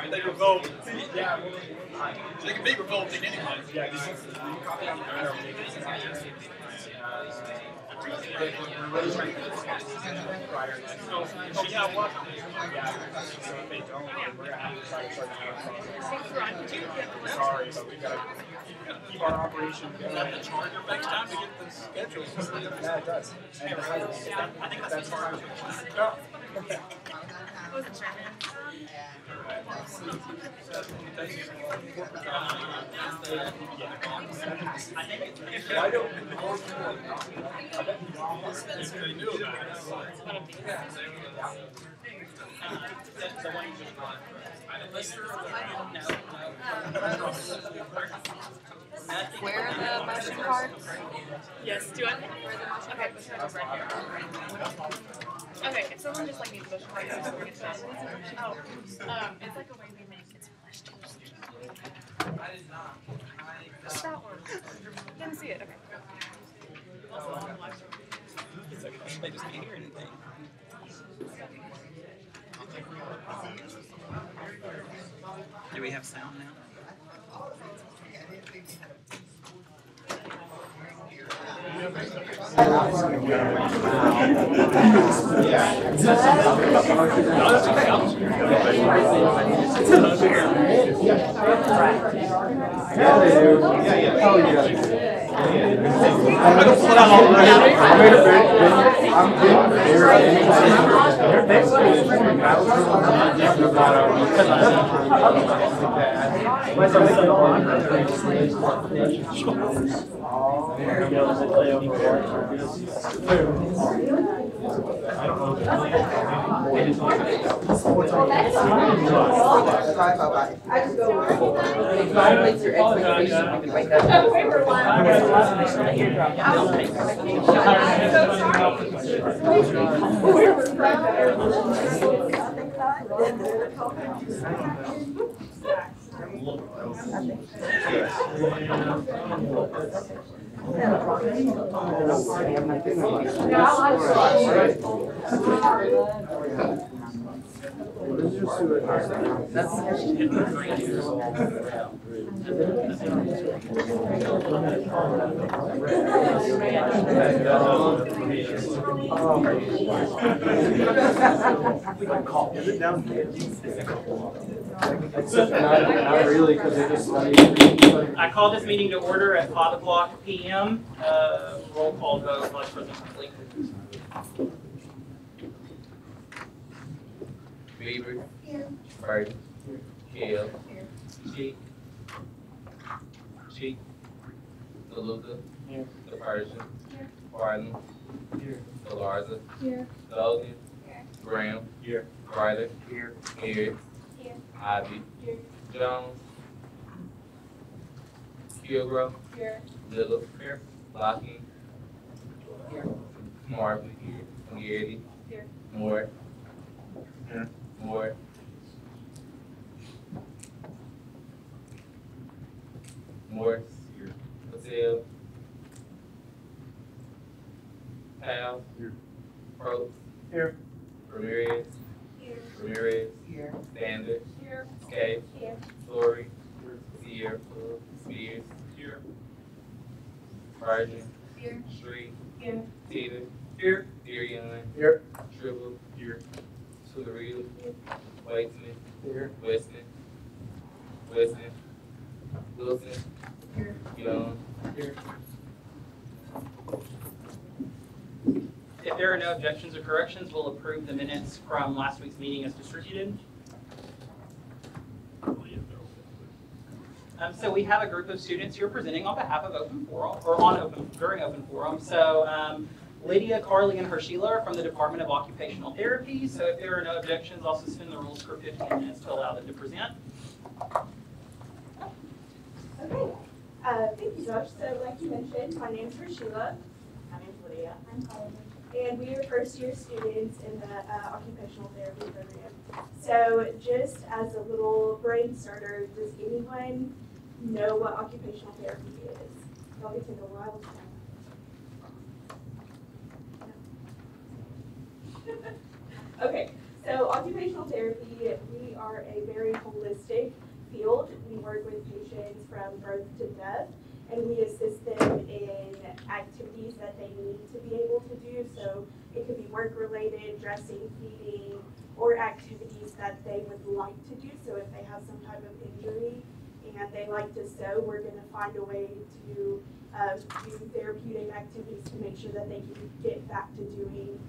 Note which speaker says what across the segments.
Speaker 1: They revolt. Yeah, they can be revolting anyway. Yeah, just sorry, but we've got to keep our operation going. Is that the charger next time to get the schedule? Yeah, it does. And I think that's part of it. Oh, okay. Why don't we knew about it?
Speaker 2: Where are the motion cards?
Speaker 3: Yes, do I? Where are the motion cards? Okay, right here. Okay, if someone just like needs a motion card, you just bring it to us. Oh, it's like a way we make it's flash tools. That works. Didn't see it. Okay.
Speaker 1: It's okay. They just can't hear anything. Do we have sound now?
Speaker 4: Yeah, they do. Yeah. Oh, yeah. I don't pull out all the Is it down here? Not really, because they just studied.
Speaker 5: I call this meeting to order at 5:00 p.m. Roll call vote, Vice President Huntley.
Speaker 6: Beaver. Here. Bird. Hill. Cheek. Cheek. DeLuca.
Speaker 5: Here.
Speaker 6: The Persian.
Speaker 3: Here.
Speaker 6: Barton.
Speaker 5: Here.
Speaker 6: Galarza.
Speaker 3: Here.
Speaker 6: Logan.
Speaker 3: Here.
Speaker 6: Graham.
Speaker 5: Here.
Speaker 6: Ryder.
Speaker 5: Here.
Speaker 6: Harris.
Speaker 3: Here.
Speaker 6: Ivy.
Speaker 3: Here.
Speaker 6: Jones. Kilgore.
Speaker 3: Here.
Speaker 6: Little. Here. Lockheed.
Speaker 3: Here.
Speaker 6: Marvin. Here. Garrity.
Speaker 3: Here.
Speaker 6: Moore.
Speaker 5: Here.
Speaker 6: Moore. Morris.
Speaker 5: Here.
Speaker 6: Patel. Powell.
Speaker 5: Here.
Speaker 6: Probst.
Speaker 5: Here.
Speaker 6: Ramirez.
Speaker 3: Here.
Speaker 6: Ramirez.
Speaker 3: Here.
Speaker 6: Sanders.
Speaker 3: Here.
Speaker 6: Skate.
Speaker 3: Here.
Speaker 6: Story. Sierra. Spears.
Speaker 5: Here.
Speaker 6: Virgin.
Speaker 3: Here.
Speaker 6: Street.
Speaker 3: Here.
Speaker 6: Teeter.
Speaker 5: Here.
Speaker 6: Darian.
Speaker 5: Here.
Speaker 6: Triple.
Speaker 5: Here.
Speaker 6: Sugarita. Waitsman.
Speaker 5: Here.
Speaker 6: Weston. Wilson.
Speaker 3: Here.
Speaker 6: Young.
Speaker 5: Here. If there are no objections or corrections, we'll approve the minutes from last week's meeting as distributed. So we have a group of students here presenting on behalf of Open Forum, or during Open Forum. So Lydia, Carly, and Hershela are from the Department of Occupational Therapy. So if there are no objections, I'll suspend the rules for 15 minutes to allow them to present.
Speaker 7: Okay. Thank you, Josh. So like you mentioned, my name's Hershela. My name's Lydia. I'm Carly. And we are first-year students in the occupational therapy program. So just as a little brain starter, does anyone know what occupational therapy is? Y'all get to know why I was Okay, so occupational therapy, we are a very holistic field. We work with patients from birth to death, and we assist them in activities that they need to be able to do. So it could be work-related, dressing, feeding, or activities that they would like to do. So if they have some type of injury and they like to sew, we're going to find a way to do therapeutic activities to make sure that they can get back to doing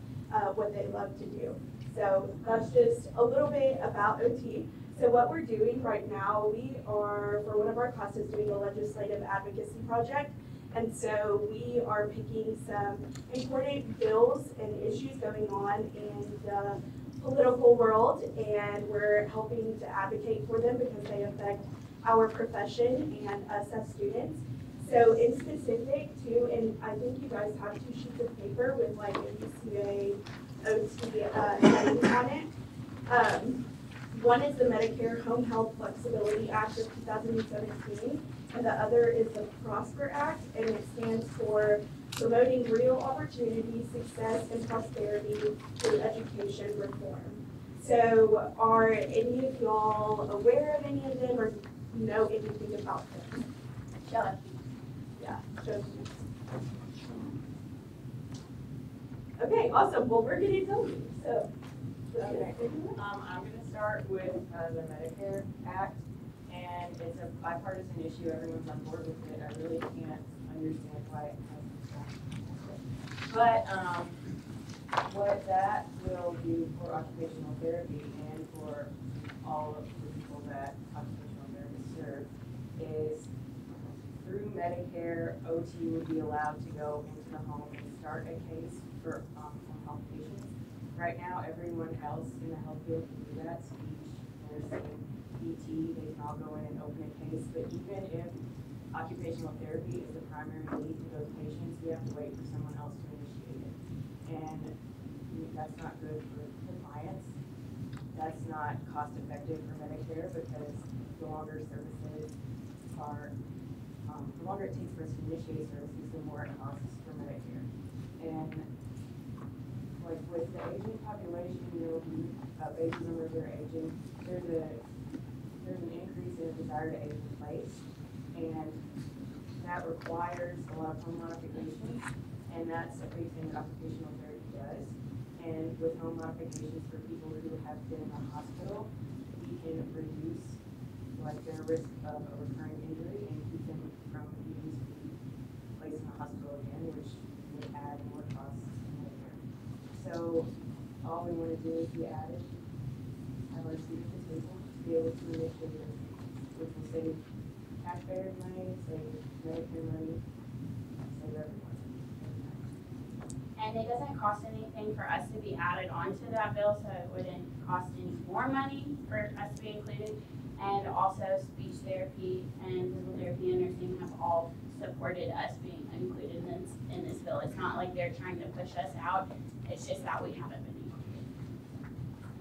Speaker 7: what they love to do. So that's just a little bit about OT. So what we're doing right now, we are, for one of our classes, doing a legislative advocacy project. And so we are picking some important bills and issues going on in the political world, and we're helping to advocate for them because they affect our profession and us as students. So in specific too, and I think you guys have 2 sheets of paper with like a UCA OT headings on it. One is the Medicare Home Health Flexibility Act of 2017, and the other is the PROSPER Act, and it stands for Promoting Real Opportunity, Success, and Prosperity through Education Reform. So are any of y'all aware of any of them or know anything about them?
Speaker 2: Shella.
Speaker 7: Yeah, joking. Okay, awesome. Well, we're getting going. So,
Speaker 2: Okay. I'm going to start with the Medicare Act, and it's a bipartisan issue. Everyone's on board with it. I really can't understand why it hasn't. But what that will do for occupational therapy and for all of the people that occupational therapists serve is through Medicare, OT would be allowed to go into the home and start a case for home health patients. Right now, everyone else in the health field can do that, speech, nursing, PT, they can all go in and open a case. But even if occupational therapy is the primary need for those patients, we have to wait for someone else to initiate it. And that's not good for the clients. That's not cost effective for Medicare because the longer services are, the longer it takes for us to initiate services, the more it costs for Medicare. And like with the aging population, baby boomers are aging, there's an increase in a desire to age in place, and that requires a lot of home modifications, and that's a big thing that occupational therapy does. And with home modifications for people who have been in the hospital, we can reduce like their risk of a recurring injury and keep them from needing to be placed in the hospital again, which would add more costs to Medicare. So all we want to do is be added, have our seat at the table, to be able to initiate it, which will save taxpayers money, save Medicare money, save everyone.
Speaker 8: And it doesn't cost anything for us to be added onto that bill, so it wouldn't cost any more money for us to be included. And also speech therapy and physical therapy and nursing have all supported us being included in this bill. It's not like they're trying to push us out, it's just that we haven't been included.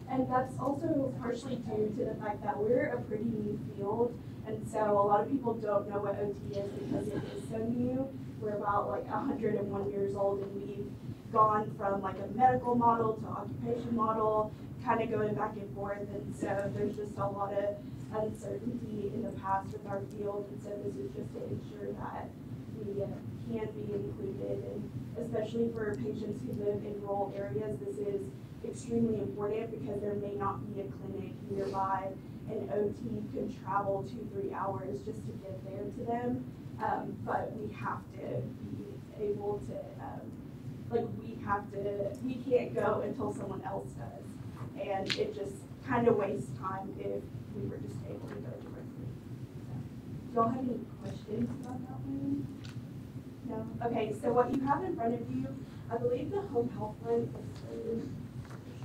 Speaker 7: And that's also partially due to the fact that we're a pretty new field, and so a lot of people don't know what OT is because it is so new. We're about like 101 years old, and we've gone from like a medical model to occupation model, kind of going back and forth, and so there's just a lot of uncertainty in the past with our field, and so this is just to ensure that we can be included, and especially for patients who live in rural areas, this is extremely important because there may not be a clinic nearby, and OT can travel 2-3 hours just to get there to them, but we have to be able to, we can't go until someone else does, and it just kind of wastes time if we were just able to go directly. Do y'all have any questions about that one? No? Okay, so what you have in front of you, I believe the home health one is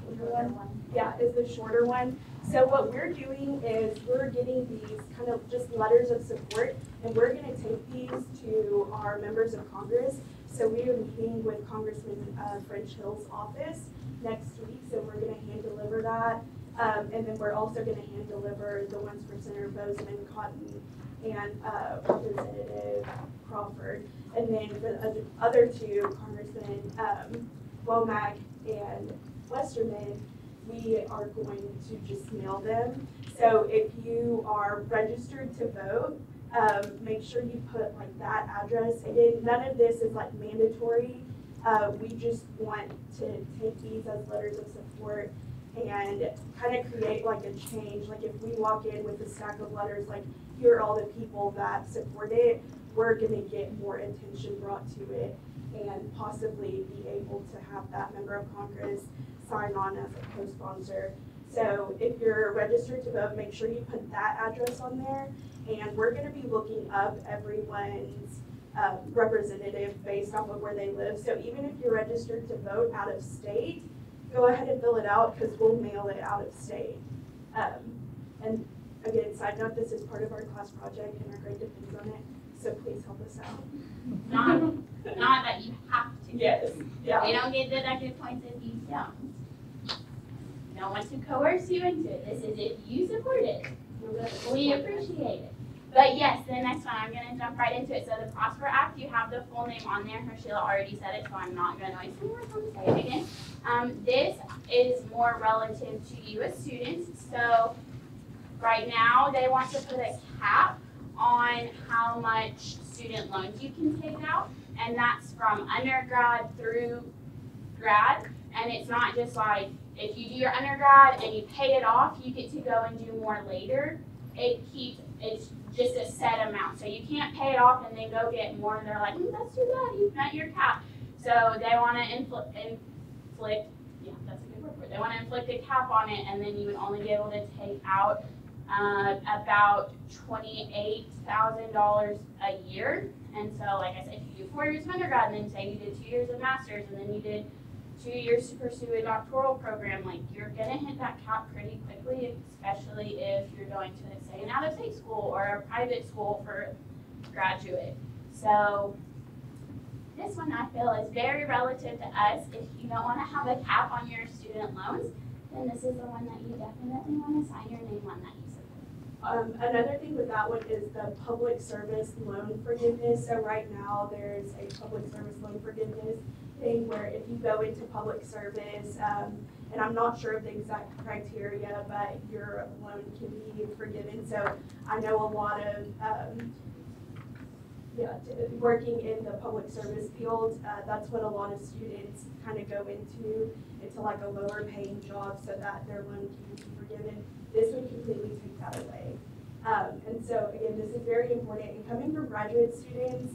Speaker 7: the shorter one. Yeah, is the shorter one. So what we're doing is we're getting these kind of just letters of support, and we're going to take these to our members of Congress. So we are meeting with Congressman French Hill's office next week, so we're going to hand deliver that. And then we're also going to hand deliver the ones for Senator Bozeman, Cotton, and Representative Crawford. And then the other two, Congressman Womack and Westerman, we are going to just mail them. So if you are registered to vote, make sure you put like that address. Again, none of this is like mandatory. We just want to take these as letters of support and kind of create like a change. Like if we walk in with a stack of letters, like here are all the people that support it, we're gonna get more attention brought to it and possibly be able to have that member of Congress sign on as a co-sponsor. So if you're registered to vote, make sure you put that address on there. And we're gonna be looking up everyone's representative based off of where they live. So even if you're registered to vote out of state, go ahead and fill it out because we'll mail it out of state. And again, side note, this is part of our class project and our grade depends on it. So please help us out.
Speaker 8: Not that you have to.
Speaker 7: Yes. Yeah.
Speaker 8: They don't get deducted points if you don't. No one to coerce you into it. This is if you support it. We appreciate it. But yes, the next one, I'm going to jump right into it. So the Prosper Act, you have the full name on there. Sheila already said it, so I'm not going to waste any more time to say it again. This is more relative to you as students. So right now, they want to put a cap on how much student loans you can take out. And that's from undergrad through grad. And it's not just like, if you do your undergrad and you pay it off, you get to go and do more later. It's just a set amount. So you can't pay it off and then go get more and they're like, that's too bad, you've met your cap. So they want to inflict, yeah, that's a good word for it. They want to inflict a cap on it and then you would only be able to take out about $28,000 a year. And so like I said, if you do 4 years of undergrad and then say you did 2 years of master's and then you did 2 years to pursue a doctoral program, like you're gonna hit that cap pretty quickly, especially if you're going to say an out-of-state school or a private school for graduate. So this one I feel is very relative to us. If you don't want to have a cap on your student loans, then this is the one that you definitely want to sign your name on that you support.
Speaker 7: Another thing with that one is the public service loan forgiveness. So right now there's a public service loan forgiveness thing where if you go into public service, and I'm not sure of the exact criteria, but your loan can be forgiven. So I know a lot of working in the public service field, that's what a lot of students kind of go into like a lower paying job so that their loan can be forgiven. This would completely take that away. And so again, this is very important. And coming from graduate students,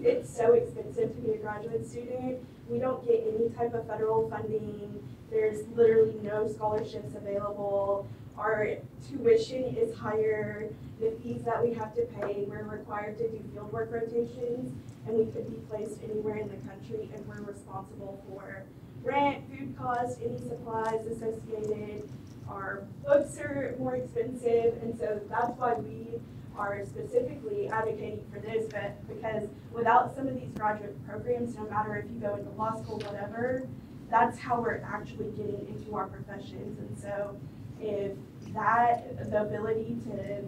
Speaker 7: it's so expensive to be a graduate student. We don't get any type of federal funding. There's literally no scholarships available. Our tuition is higher. The fees that we have to pay, we're required to do fieldwork rotations, and we could be placed anywhere in the country, and we're responsible for rent, food costs, any supplies associated. Our books are more expensive, and so that's why we are specifically advocating for this, but because without some of these graduate programs, no matter if you go into law school, whatever, that's how we're actually getting into our professions. And so if the ability to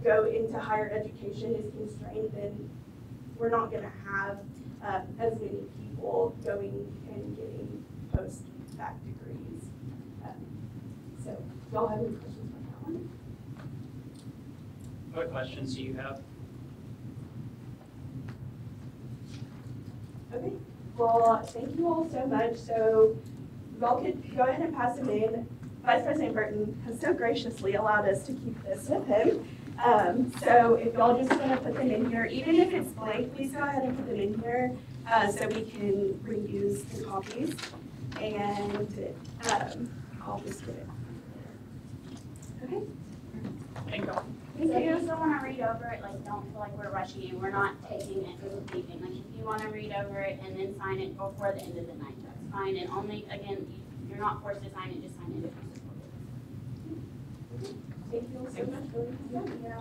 Speaker 7: go into higher education is constrained, then we're not going to have as many people going and getting post-bac degrees. So y'all have any questions about that one?
Speaker 5: What questions do you have?
Speaker 7: Okay, well, thank you all so much. So y'all could go ahead and pass them in. Vice President Burton has so graciously allowed us to keep this with him. So if y'all just want to put them in here, even if it's blank, please go ahead and put them in here so we can reuse the copies. And I'll just get it. Okay.
Speaker 5: Thank you.
Speaker 8: So if you still want to read over it, like don't feel like we're rushing you. We're not taking it and leaving. Like if you want to read over it and then sign it before the end of the night, that's fine. And only, again, you're not forced to sign it, just sign it if you support it.
Speaker 7: Thank you all so much for listening.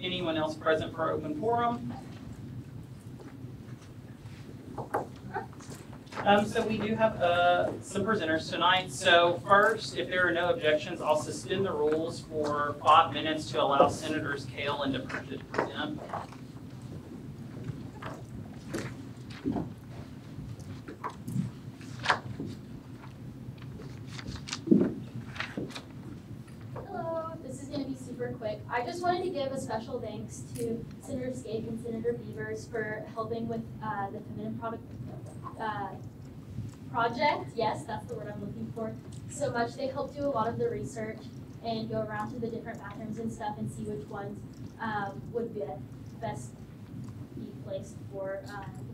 Speaker 5: Anyone else present for open forum? So we do have some presenters tonight. So first, if there are no objections, I'll suspend the rules for 5 minutes to allow Senators Kale and DePerta to present.
Speaker 9: Hello, this is going to be super quick. I just wanted to give a special thanks to Senator Skate and Senator Beavers for helping with the feminine project. Yes, that's the word I'm looking for. So much. They helped do a lot of the research and go around to the different bathrooms and stuff and see which ones would be best be placed for the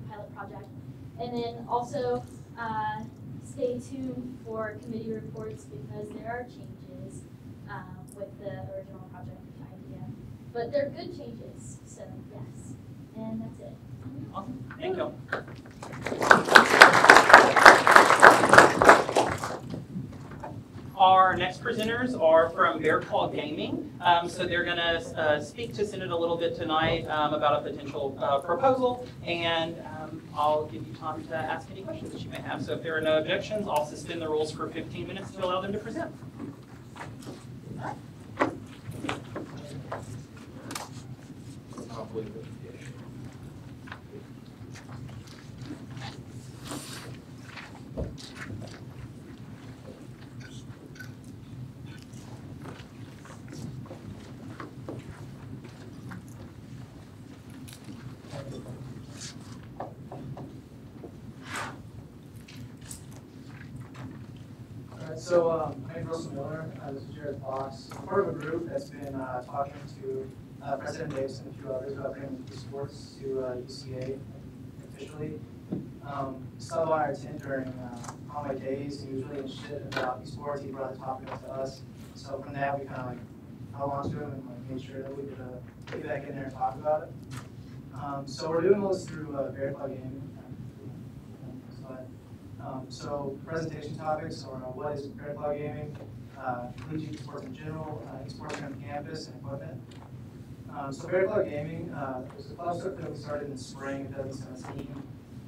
Speaker 9: pilot project. And then also stay tuned for committee reports because there are changes with the original project idea. But they're good changes, so yes. And that's it.
Speaker 5: Awesome. Thank you. Our next presenters are from Bear Claw Gaming. So they're going to speak to Senate a little bit tonight about a potential proposal, and I'll give you time to ask any questions that you may have. So if there are no objections, I'll suspend the rules for 15 minutes to allow them to present.
Speaker 1: So my name is Russell Miller. This is Jared Fox. I'm part of a group that's been talking to President Davis and a few others about bringing esports to UCA officially. Saw on our tent during all my days, and he was really interested about esports. He brought the topic up to us. So from that, we kind of like held on to him and like made sure that we could get back in there and talk about it. So we're doing all this through Bear Claw Gaming. So presentation topics are what is Bear Claw Gaming, collegiate esports in general, esports on campus, and equipment. So Bear Claw Gaming was a club that we started in the spring of 2017.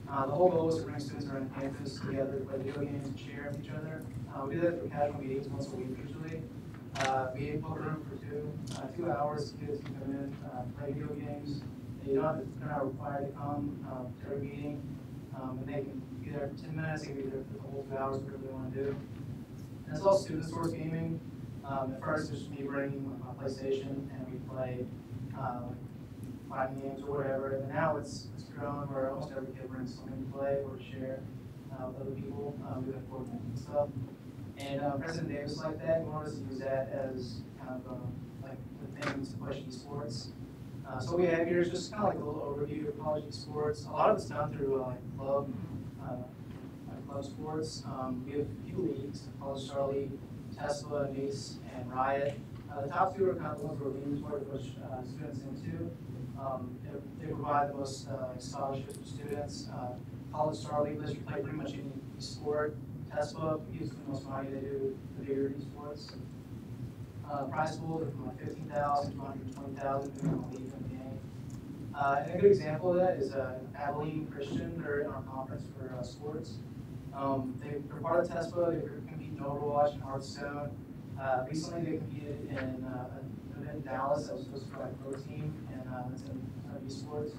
Speaker 1: The whole goal was to bring students around campus together to play video games and share with each other. We do that through casual meetings once a week usually. We book a room for 2 hours. Kids can come in, play video games. They're not required to come to every meeting, and they can be there for 10 minutes. They can be there for the whole 2 hours, whatever they want to do. And it's all student source gaming. At first, it's just me bringing my PlayStation, and we play fighting games or whatever. And now it's grown where almost every kid brings something to play or to share with other people. We have board games and stuff. And President Davis like that. He wanted us to use that as kind of like the thing to push esports. So what we have here is just kind of like a little overview of college esports. A lot of it's done through club sports. We have a few leagues: College Star League, Tesla, Mace, and Riot. The top two are kind of the ones we're leaning toward to push students into. They provide the most scholarships for students. College Star League lets you play pretty much any sport. Tesla uses the most money. They do the bigger esports. Prize pools are from like $15,000 to $120,000 depending on the league and the game. And a good example of that is Abilene Christian. They're in our conference for sports. They're part of Tesla. They compete in Overwatch and Hearthstone. Recently, they competed in an event in Dallas that was hosted by a pro team, and it's in esports.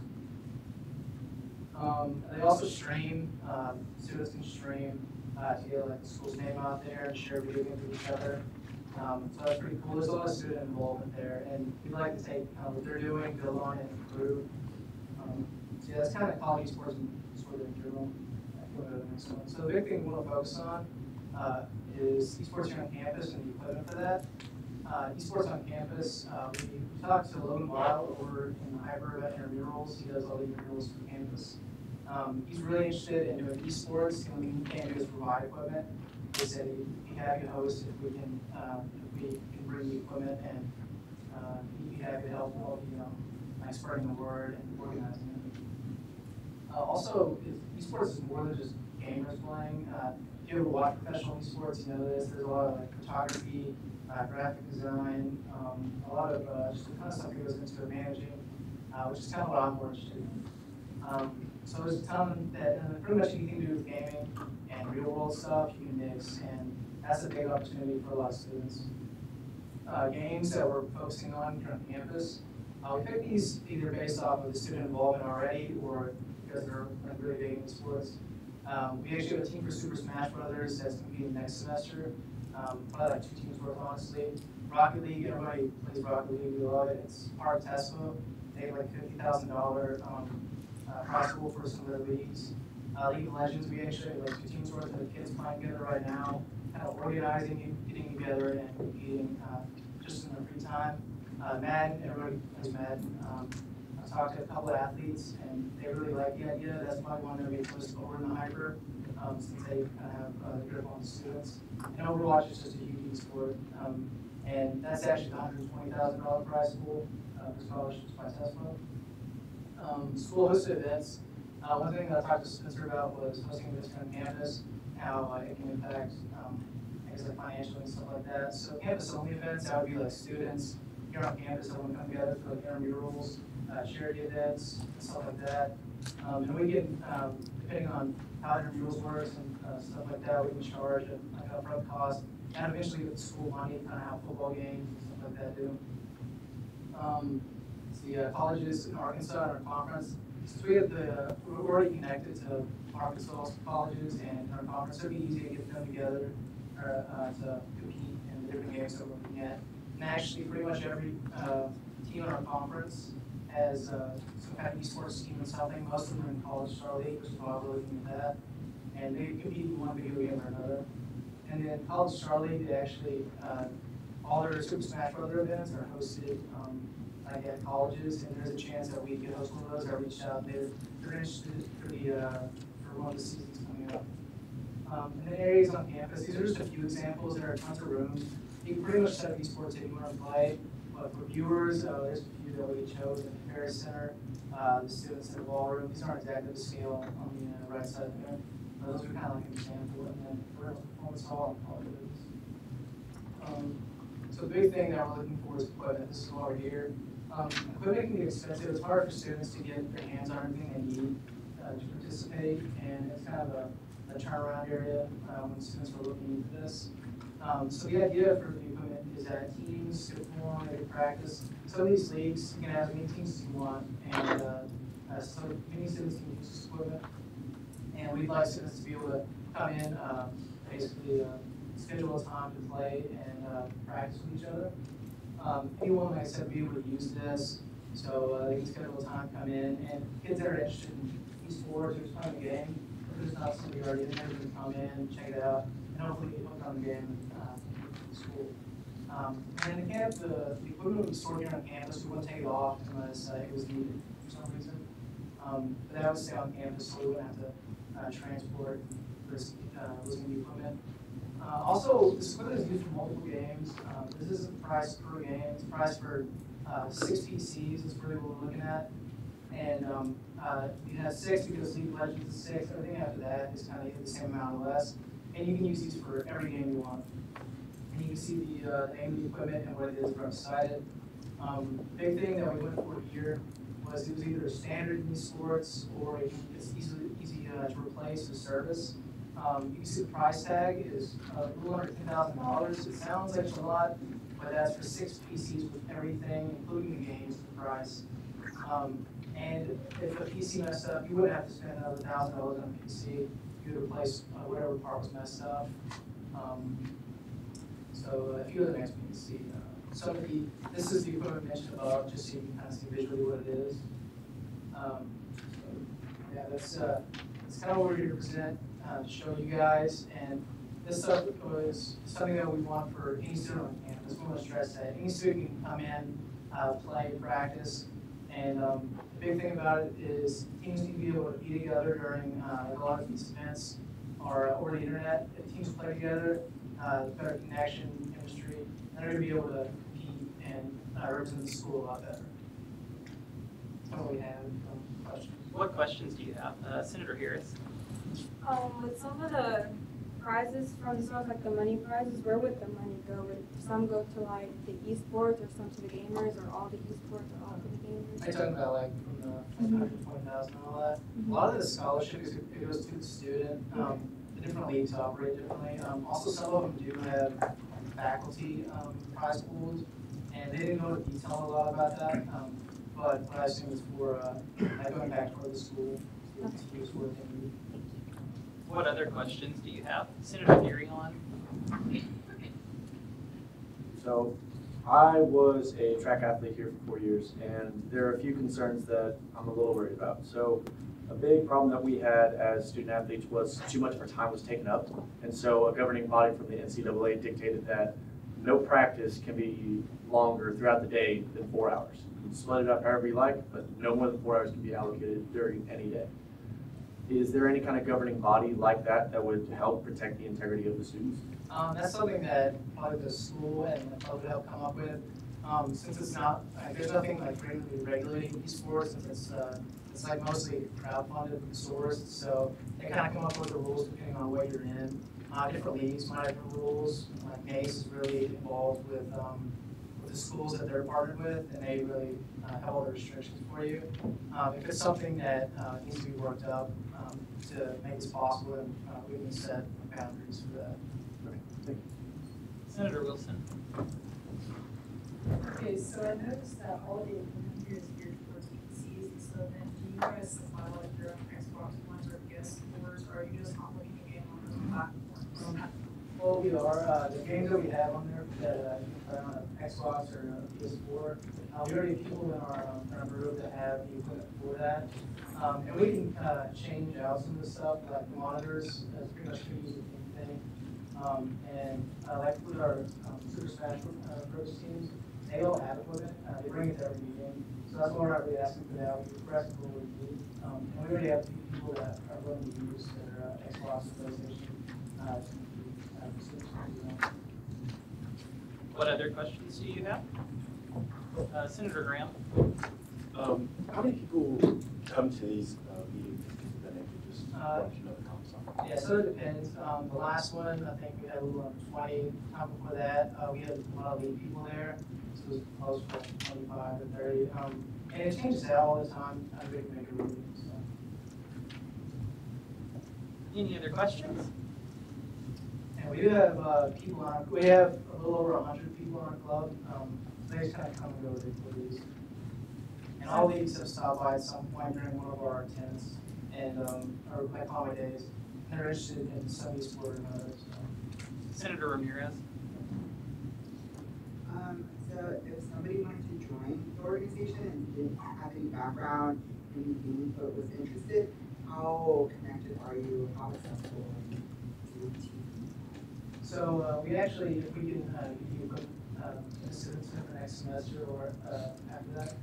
Speaker 1: They also stream. Students can stream to get like the school's name out there and share video games with each other. So that's pretty cool. There's a lot of student involvement there, and we'd like to take what they're doing, build on it, improve. So yeah, that's kind of college esports sort of in general. So the big thing we want to focus on is esports here on campus and the equipment for that. Esports on campus, we talked to Logan Weil over in the Hyper about intramurals. He does all the intramurals for campus. He's really interested in doing esports. The only thing he can't do is provide equipment. He said he'd be happy to host if we can bring the equipment, and he'd be happy to help all like spreading the word and organizing it. Also, esports is more than just gamers playing. If you ever watch professional esports, you know this. There's a lot of like photography, graphic design, a lot of just the kind of stuff that goes into managing, which is kind of what I'm more interested in. So there's a ton that, pretty much anything to do with gaming and real world stuff you can mix, and that's a big opportunity for a lot of students. Games that we're focusing on here on campus, we pick these either based off of the student involvement already or because they're like really big in sports. We actually have a team for Super Smash Brothers that's competing next semester. Probably like 2 teams worth, honestly. Rocket League, everybody plays Rocket League, we love it. It's part of TESPA. They have like $50,000 prize pool for some of their leagues. League of Legends, we actually have like 2 teams worth of kids playing together right now, kind of organizing and getting together and competing just in their free time. Madden, everybody plays Madden. I talked to a couple of athletes and they really like the idea. That's probably one that we pushed over in the hyper since they kind of have a grip on the students. And Overwatch is just a huge sport. And that's actually the $120,000 prize pool for scholarships by TESPA. School hosted events. One thing that I talked to Spencer about was hosting events on campus, how it can impact I guess like financially and stuff like that. So campus only events, that would be like students here on campus that want to come together for like intramurals, charity events, and stuff like that. And we can, depending on how intramurals works and stuff like that, we can charge like upfront cost and eventually get the school money, kind of how football games and stuff like that do. The colleges in Arkansas and our conference, since we have we're already connected to Arkansas colleges and our conference, it'd be easy to get them together to compete in the different games that we're looking at. And actually, pretty much every team in our conference has some kind of esports team or something. Most of them are in College Star League, which is why we're looking at that. And they compete in one video game or another. And then College Star League, they actually, all their Super Smash Brothers events are hosted like at colleges, and there's a chance that we could host one of those. I reached out, they're interested for one of the seasons coming up. And then areas on campus, these are just a few examples. There are tons of rooms. You can pretty much set up these sports if you want to play. But for viewers, there's a few that we chose in the Paris Center, the students in the ballroom. These aren't exactly the scale on the right side there. Those are kind of like an example. And then for performance hall and all of those. So the big thing that we're looking for is equipment. This is over here. Equipment can get expensive. It's hard for students to get their hands on everything they need to participate, and it's kind of a turnaround area when students are looking into this. So the idea for the equipment is that teams could form, they could practice. Some of these leagues, you can have as many teams as you want, and so many students can use this equipment. And we'd like students to be able to come in, basically schedule a time to play and practice with each other. Anyone, like I said, be able to use this, so they can schedule a time to come in, and kids that are interested in esports or just playing the game, if there's not somebody already in there, they can come in, check it out, and hopefully get hooked on the game in school. And again, the equipment would be stored here on campus. We wouldn't take it off unless it was needed for some reason. But that would stay on campus, so we wouldn't have to transport this losing the equipment. Also, this equipment is used for multiple games. This isn't priced per game. It's priced for 6 PCs is really what we're looking at. And you have 6 because League of Legends is 6. Everything after that is kind of the same amount or less. And you can use these for every game you want. And you can see the name of the equipment and what it is right beside it. The big thing that we went for here was it was either standard in esports or it's easy to replace with service. You can see the price tag is a little under $10,000. It sounds like a lot, but that's for 6 PCs with everything, including the games, the price. And if a PC messed up, you wouldn't have to spend another $1,000 on a PC. You would replace whatever part was messed up. So a few of the next we can see. This is the equipment mentioned above, just so you can kind of see visually what it is. So, yeah, that's kind of what we're here to present. To show you guys, and this stuff was something that we want for any student on campus. We want to stress that any student can come in, play, practice, and the big thing about it is teams need to be able to be together during a lot of these events or over the internet. If teams play together, better connection, chemistry, and they're going to be able to compete and represent the school a lot better. That's what we have. Questions?
Speaker 5: What questions do you have? Senator Harris.
Speaker 2: With some of the
Speaker 10: prizes from the songs, like the money prizes, where would the money go? Would some go to like the esports, or some to the gamers, or all the esports, or all to the gamers?
Speaker 1: Are you talking about like from the 120,000 and all that? A lot of the scholarship it goes to the student. The different leagues operate differently. Also, some of them do have faculty prize pools, and they didn't go into detail a lot about that. But I assume it's for like going back toward the school to use what they need.
Speaker 5: What other questions do you have? Senator Durion?
Speaker 4: So I was a track athlete here for 4 years, and there are a few concerns that I'm a little worried about. So a big problem that we had as student athletes was too much of our time was taken up. And so a governing body from the NCAA dictated that no practice can be longer throughout the day than 4 hours. You can split it up however you like, but no more than 4 hours can be allocated during any day. Is there any kind of governing body like that that would help protect the integrity of the students?
Speaker 1: That's something that probably the school and the club would help come up with. Since it's not, there's nothing like regularly regulating esports, and it's like mostly crowdfunded sourced, so they kind of come up with the rules depending on what you're in. Different leagues might have different rules. Like MACE is really involved with the schools that they're partnered with, and they really have all the restrictions for you. If it's something that needs to be worked up to make this possible, then we can set boundaries for that.
Speaker 4: Okay, thank you.
Speaker 5: Senator Wilson?
Speaker 11: Okay, so I noticed that all the equipment here is geared towards PCs, and so then do you guys supply like your own Xbox Ones or PS4s, or are you just not looking a game on those platforms?
Speaker 1: Well, we are. The games that we have on there that you can play on an Xbox or a PS4, we already have people in our group that have the equipment for that. And we can change out some of the stuff, like the monitors, that's pretty much could use anything. And like with our Super Smash Bros. Teams, they all have equipment. They bring it to every meeting. So that's why we're not really asking for that. We request for what we need. And we already have people that are willing to use their Xbox or PlayStation
Speaker 5: What other questions do you have? Senator Graham?
Speaker 12: How many people come to these meetings that they just watch another concert?
Speaker 1: Yeah, so it depends. The last one, I think we had a little 20. Time before that, we had a lot of lead people there. So it was close to 25 to 30. And it changes out all the time. I think we make a meeting. So.
Speaker 5: Any other questions?
Speaker 1: And we do have people on. We have a little over 100 people on our club. So they just kind of come and go with these. And all these have stopped by at some point during one of our tents and or like holiday days. And they're interested in some e-sport and others. So.
Speaker 5: Senator Ramirez?
Speaker 13: So if somebody wanted to join the organization and didn't have any background in gaming but was interested, how connected are you? How accessible are you to the team?
Speaker 1: So we actually, if we can give you assistance for next semester or after that,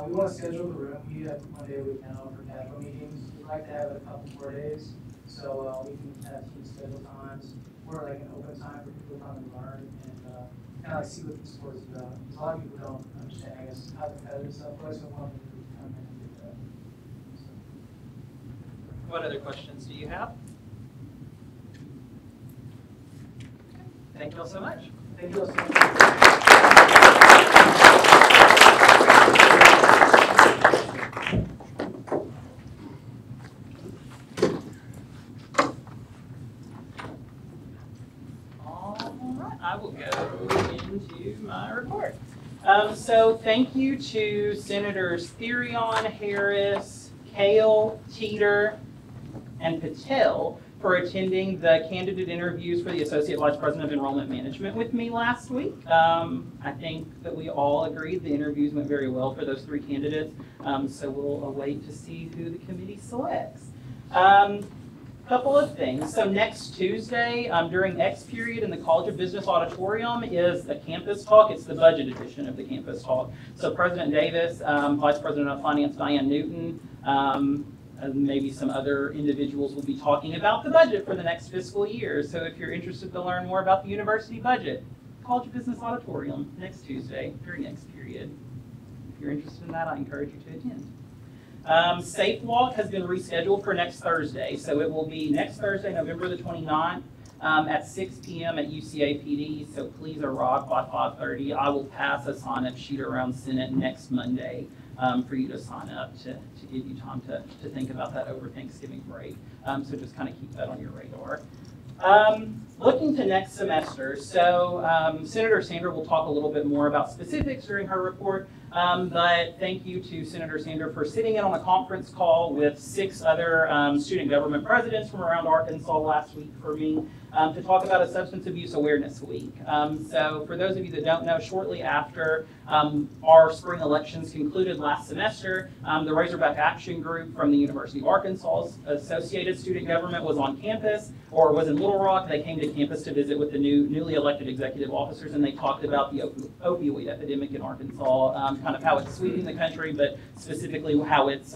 Speaker 1: we want to schedule the room. We have one day a week now for casual meetings. We'd like to have it a couple more days, so we can have team schedule times or like an open time for people to come and learn and kind of like see what the sport is about. Because a lot of people don't understand, I guess, how competitive stuff was, so we want them to come in and do that. So.
Speaker 5: What other questions do you have? Thank you all so much.
Speaker 1: Thank you all so much.
Speaker 5: I will go into my report. So thank you to Senators Therion, Harris, Kale, Teeter, and Patel for attending the candidate interviews for the Associate Vice President of Enrollment Management with me last week. I think that we all agreed the interviews went very well for those 3 candidates, so we'll await to see who the committee selects. Couple of things. So next Tuesday, during X period in the College of Business Auditorium is a campus talk. It's the budget edition of the campus talk. So President Davis, Vice President of Finance Diane Newton, and maybe some other individuals will be talking about the budget for the next fiscal year. So if you're interested to learn more about the university budget, College of Business Auditorium next Tuesday during X period. If you're interested in that, I encourage you to attend. Safe Walk has been rescheduled for next Thursday, so it will be next Thursday, November the 29th, at 6 p.m. at UCA PD, so please arrive by 5:30. I will pass a sign-up sheet around Senate next Monday for you to sign up to give you time to think about that over Thanksgiving break. So just kind of keep that on your radar. Looking to next semester, so Senator Sander will talk a little bit more about specifics during her report, but thank you to Senator Sander for sitting in on a conference call with 6 other student government presidents from around Arkansas last week for me to talk about a Substance Abuse Awareness Week. So for those of you that don't know, shortly after our spring elections concluded last semester, the Razorback Action Group from the University of Arkansas's Associated Student Government was on campus, or was in Little Rock. They came to campus to visit with the newly elected executive officers, and they talked about the opioid epidemic in Arkansas, kind of how it's sweeping the country, but specifically how it's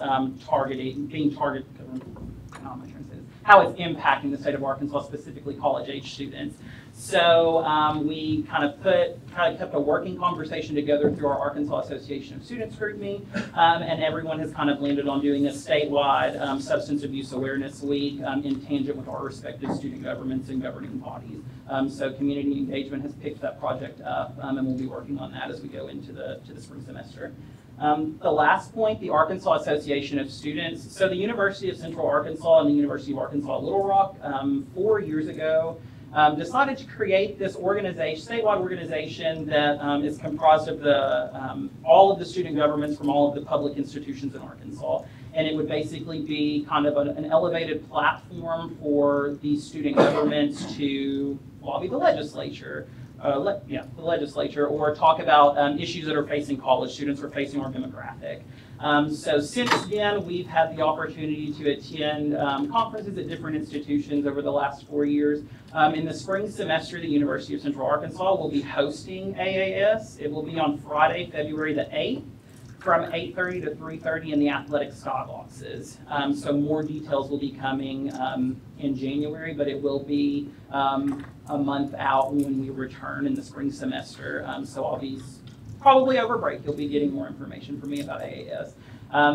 Speaker 5: how it's impacting the state of Arkansas, specifically college-age students. So we kind of kept a working conversation together through our Arkansas Association of Students group meeting, and everyone has kind of landed on doing a statewide Substance Abuse Awareness Week in tangent with our respective student governments and governing bodies. So community engagement has picked that project up, and we'll be working on that as we go into the spring semester. The last point, the Arkansas Association of Students. So the University of Central Arkansas and the University of Arkansas Little Rock 4 years ago decided to create this statewide organization that is comprised of all of the student governments from all of the public institutions in Arkansas. And it would basically be kind of an elevated platform for these student governments to lobby the legislature. The legislature, or talk about issues that are facing college students or facing our demographic. So since then, we've had the opportunity to attend conferences at different institutions over the last 4 years. In the spring semester, the University of Central Arkansas will be hosting AAS. It will be on Friday, February the 8th, from 8:30 to 3:30 in the athletic skyboxes. So more details will be coming in January, but it will be a month out when we return in the spring semester. So I'll be probably over break. You'll be getting more information from me about AAS.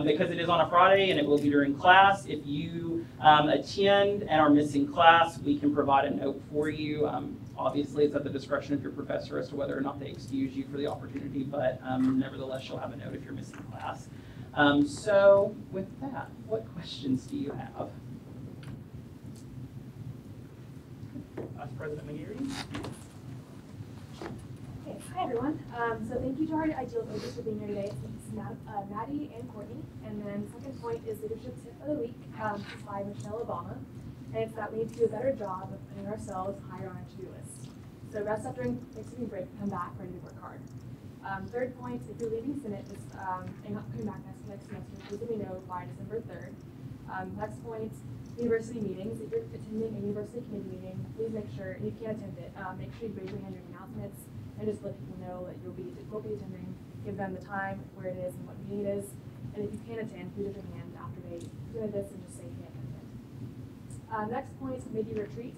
Speaker 5: Because it is on a Friday and it will be during class. If you attend and are missing class, we can provide a note for you. Obviously, it's at the discretion of your professor as to whether or not they excuse you for the opportunity, but nevertheless, you'll have a note if you're missing class. So with that, what questions do you have? Vice President McGeary?
Speaker 7: Okay, hi everyone. So thank you to our ideal coaches for being here today. It's Maddie and Courtney. And then second point is leadership tip of the week, by Michelle Obama. And it's that we need to do a better job of putting ourselves higher on our to-do list. So rest up during Thanksgiving break, come back ready to work hard. Third point, if you're leaving Senate and not coming back next semester, please let me know by December 3rd. Next point, university meetings. If you're attending a university committee meeting, please make sure, and you can't attend it, make sure you raise your hand during announcements and just let people know that you'll be attending. Give them the time, where it is, and what meeting it is. And if you can't attend, please raise your hand after they do this and just say you can't attend. Next point, maybe retreat.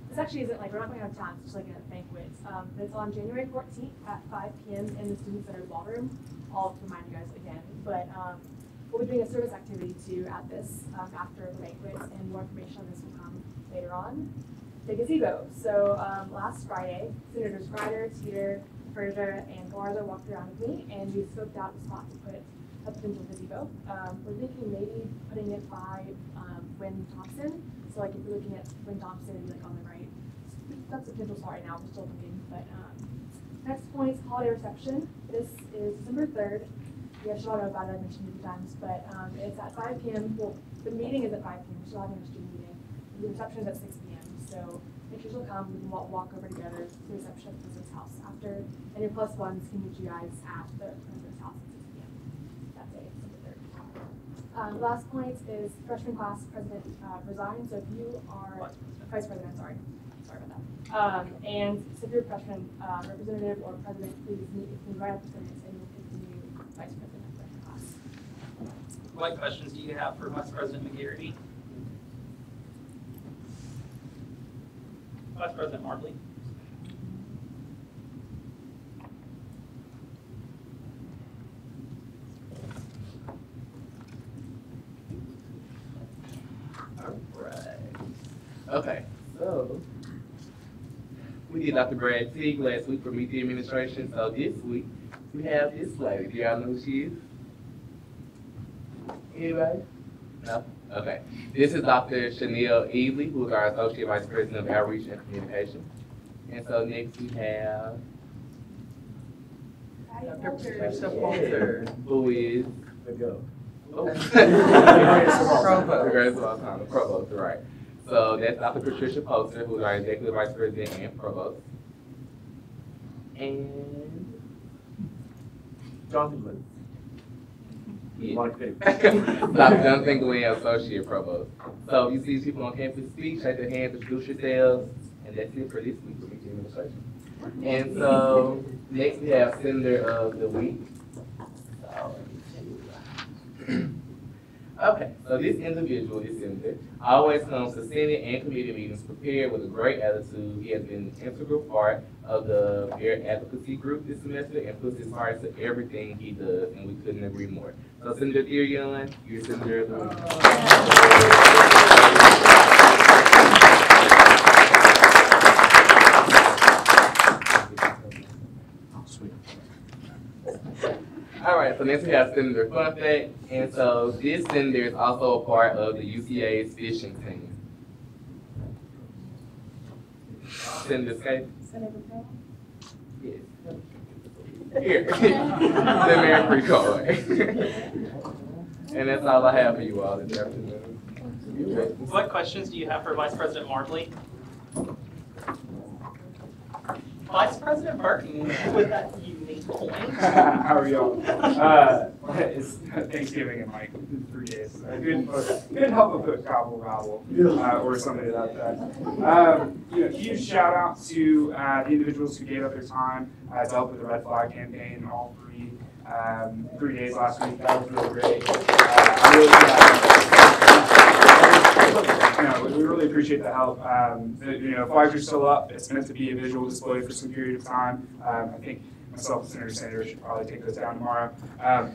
Speaker 7: This actually isn't like, we're not going out of town, it's just like a banquet. It's on January 14th at 5 p.m. in the Student Center ballroom. I'll remind you guys again. But we'll be doing a service activity too at this after the banquet, and more information on this will come later on. The gazebo. So last Friday, Senators Ryder, Teeter, Berger, and Garza walked around with me, and we scoped out the spot to put a potential gazebo. We're thinking maybe putting it by Wynn Thompson. So like if you're looking at Wynn Thompson, it'd be like on the right. That's a potential spot right now, we're still looking. But next point, holiday reception. This is December 3rd. You guys should all know about it, I mentioned it a few times, but it's at 5 p.m. Well, the meeting is at 5 p.m. We're still having a student meeting. The reception is at 6 p.m. So make sure you'll come. We can walk over together to the reception at the president's house after, and your plus ones can meet you guys at the president's house at 6 p.m. that day, December 3rd. Last point is freshman class president resigned. So if you are vice president, sorry about that. And so if you're a freshman representative or president, please meet with me right after the minutes, and you'll pick the new vice president of freshman class.
Speaker 5: What questions do you have for Vice President McGeary? Vice President Marbley?
Speaker 14: All right. Okay, so
Speaker 6: We did Dr. Brad Teague last week for Meet the Administration, so this week we have this lady. Do y'all know who she is? Anybody? No? Okay. This is Dr. Chanel Easley, who is our Associate Vice President of Outreach and Communication. And so next we have Dr. Patricia Poulter, who is the go. Provost, right. So that's Dr. Patricia Poulter, who is our Executive Vice President and Provost. And
Speaker 4: Jonathan Glenn.
Speaker 6: Yeah. Dr. Jonathan Glenn, Associate Provost. So you see these people on campus speak, shake their hands, introduce yourselves, and that's it for this week for Meet the Administration. And so next we have Senator of the Week. Okay, so this individual, this senator, always comes to Senate and committee meetings prepared with a great attitude. He has been an integral part of the Fair Advocacy Group this semester and puts his heart into everything he does, and we couldn't agree more. So Senator Therion, you're Senator of the Week. All right, so next we have Senator Fun Fact, and so this senator is also a part of the UCA's fishing team. Senator Skate?
Speaker 10: Senator Pell?
Speaker 6: Yes. Here. The Mayor Free card. And that's all I have for you all this afternoon.
Speaker 5: What questions do you have for Vice President Marbley? Vice President Burton, with that unique point.
Speaker 14: How are y'all? It's Thanksgiving in like 3 days. Couldn't help but put gobble gobble or something to that effect. Huge shout out to the individuals who gave up their time to help with the Red Flag campaign all 3 days last week. That was really great. We really appreciate the help. Flags are still up. It's meant to be a visual display for some period of time. I think myself and Senator Sanders should probably take those down tomorrow. I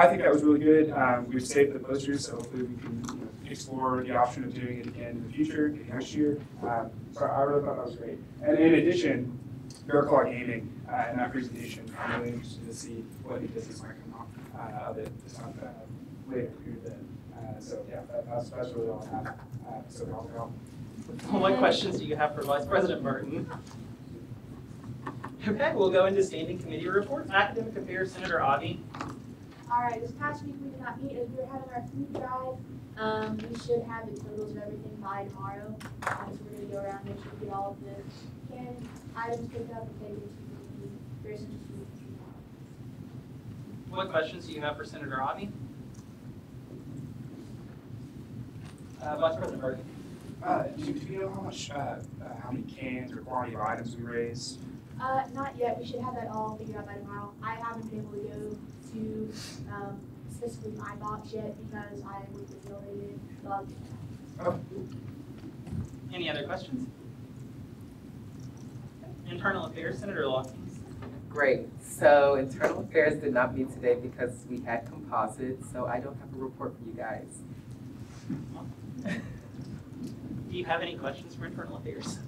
Speaker 14: think that was really good. We've saved the posters, so hopefully we can explore the option of doing it again in the future, next year. So I really thought that was great. And in addition, Bear Claw Gaming in that presentation, I'm really interested to see what new business might come out of it later. That's really all I have.
Speaker 5: What questions do you have for Vice President Burton? Okay, we'll go into standing committee reports. Academic Affairs, Senator Avi.
Speaker 9: All right, this past week we did not meet as we were having our food drive. We should have the totals of everything by tomorrow. So we're going to go around and make sure we get all of the canned items picked up and taken to the very essential food tomorrow.
Speaker 5: What questions do you have for Senator Avi? Vice President Burton.
Speaker 14: Do you know how many cans or quantity of items we raised?
Speaker 9: Not yet. We should have that all figured out by tomorrow. I haven't been able to go to specifically my box yet because I was affiliated.
Speaker 5: Any other questions? Internal Affairs, Senator Locke.
Speaker 15: Great. So Internal Affairs did not meet today because we had composites, so I don't have a report for you guys.
Speaker 5: Do you have any questions for Internal Affairs?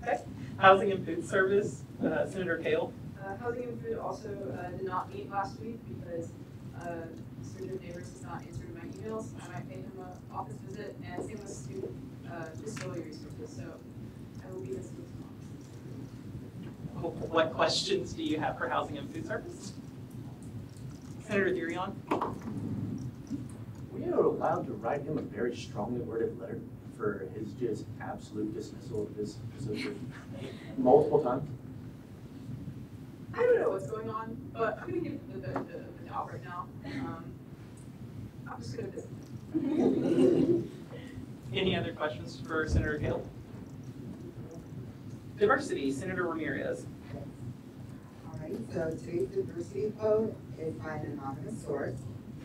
Speaker 5: Okay. Housing and Food Service, Senator Kale.
Speaker 11: Housing and Food also did not meet last week because Senator Davis has not answered my emails. I might pay him an office visit, and same with student disability resources, so I will be missing this month.
Speaker 5: What questions do you have for Housing and Food Service? Senator Therion.
Speaker 4: We are allowed to write him a very strongly worded letter for his just absolute dismissal of this position multiple times.
Speaker 11: I don't know what's going on, but I'm going to give the job right now. I'm just going to visit.
Speaker 5: Any other questions for Senator Kale? Diversity, Senator Ramirez.
Speaker 13: All right, so today's diversity vote is by an anonymous source.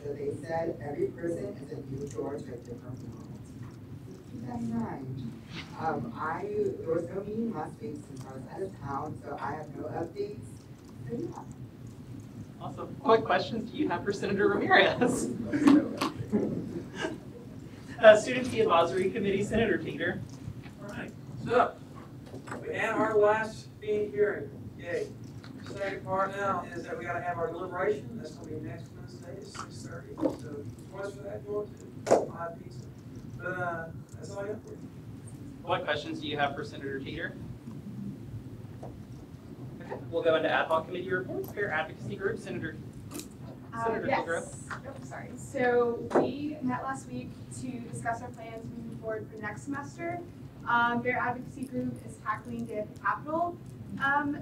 Speaker 13: So they said every person is a new door to a different world. Keep that in mind. There was no meeting last week since I was out of town, so I have no updates. So yeah.
Speaker 5: Awesome. What questions do you have for Senator Ramirez? Student Tea Advisory Committee, Senator Teeter.
Speaker 16: All right, so we had our last fee hearing. Yay. Second part now is that we got to have our deliberation. That's going to be next Wednesday at 6:30. So twice for that, going to 5 pizza. But that's all I got for you.
Speaker 5: What questions do you have for Senator Teeter? Okay, we'll go into ad hoc committee reports. Fair Advocacy Group, Senator
Speaker 17: Yes.
Speaker 5: Kilgore.
Speaker 17: Oh, sorry. So we met last week to discuss our plans moving forward for next semester. Fair Advocacy Group is tackling Day at the Capitol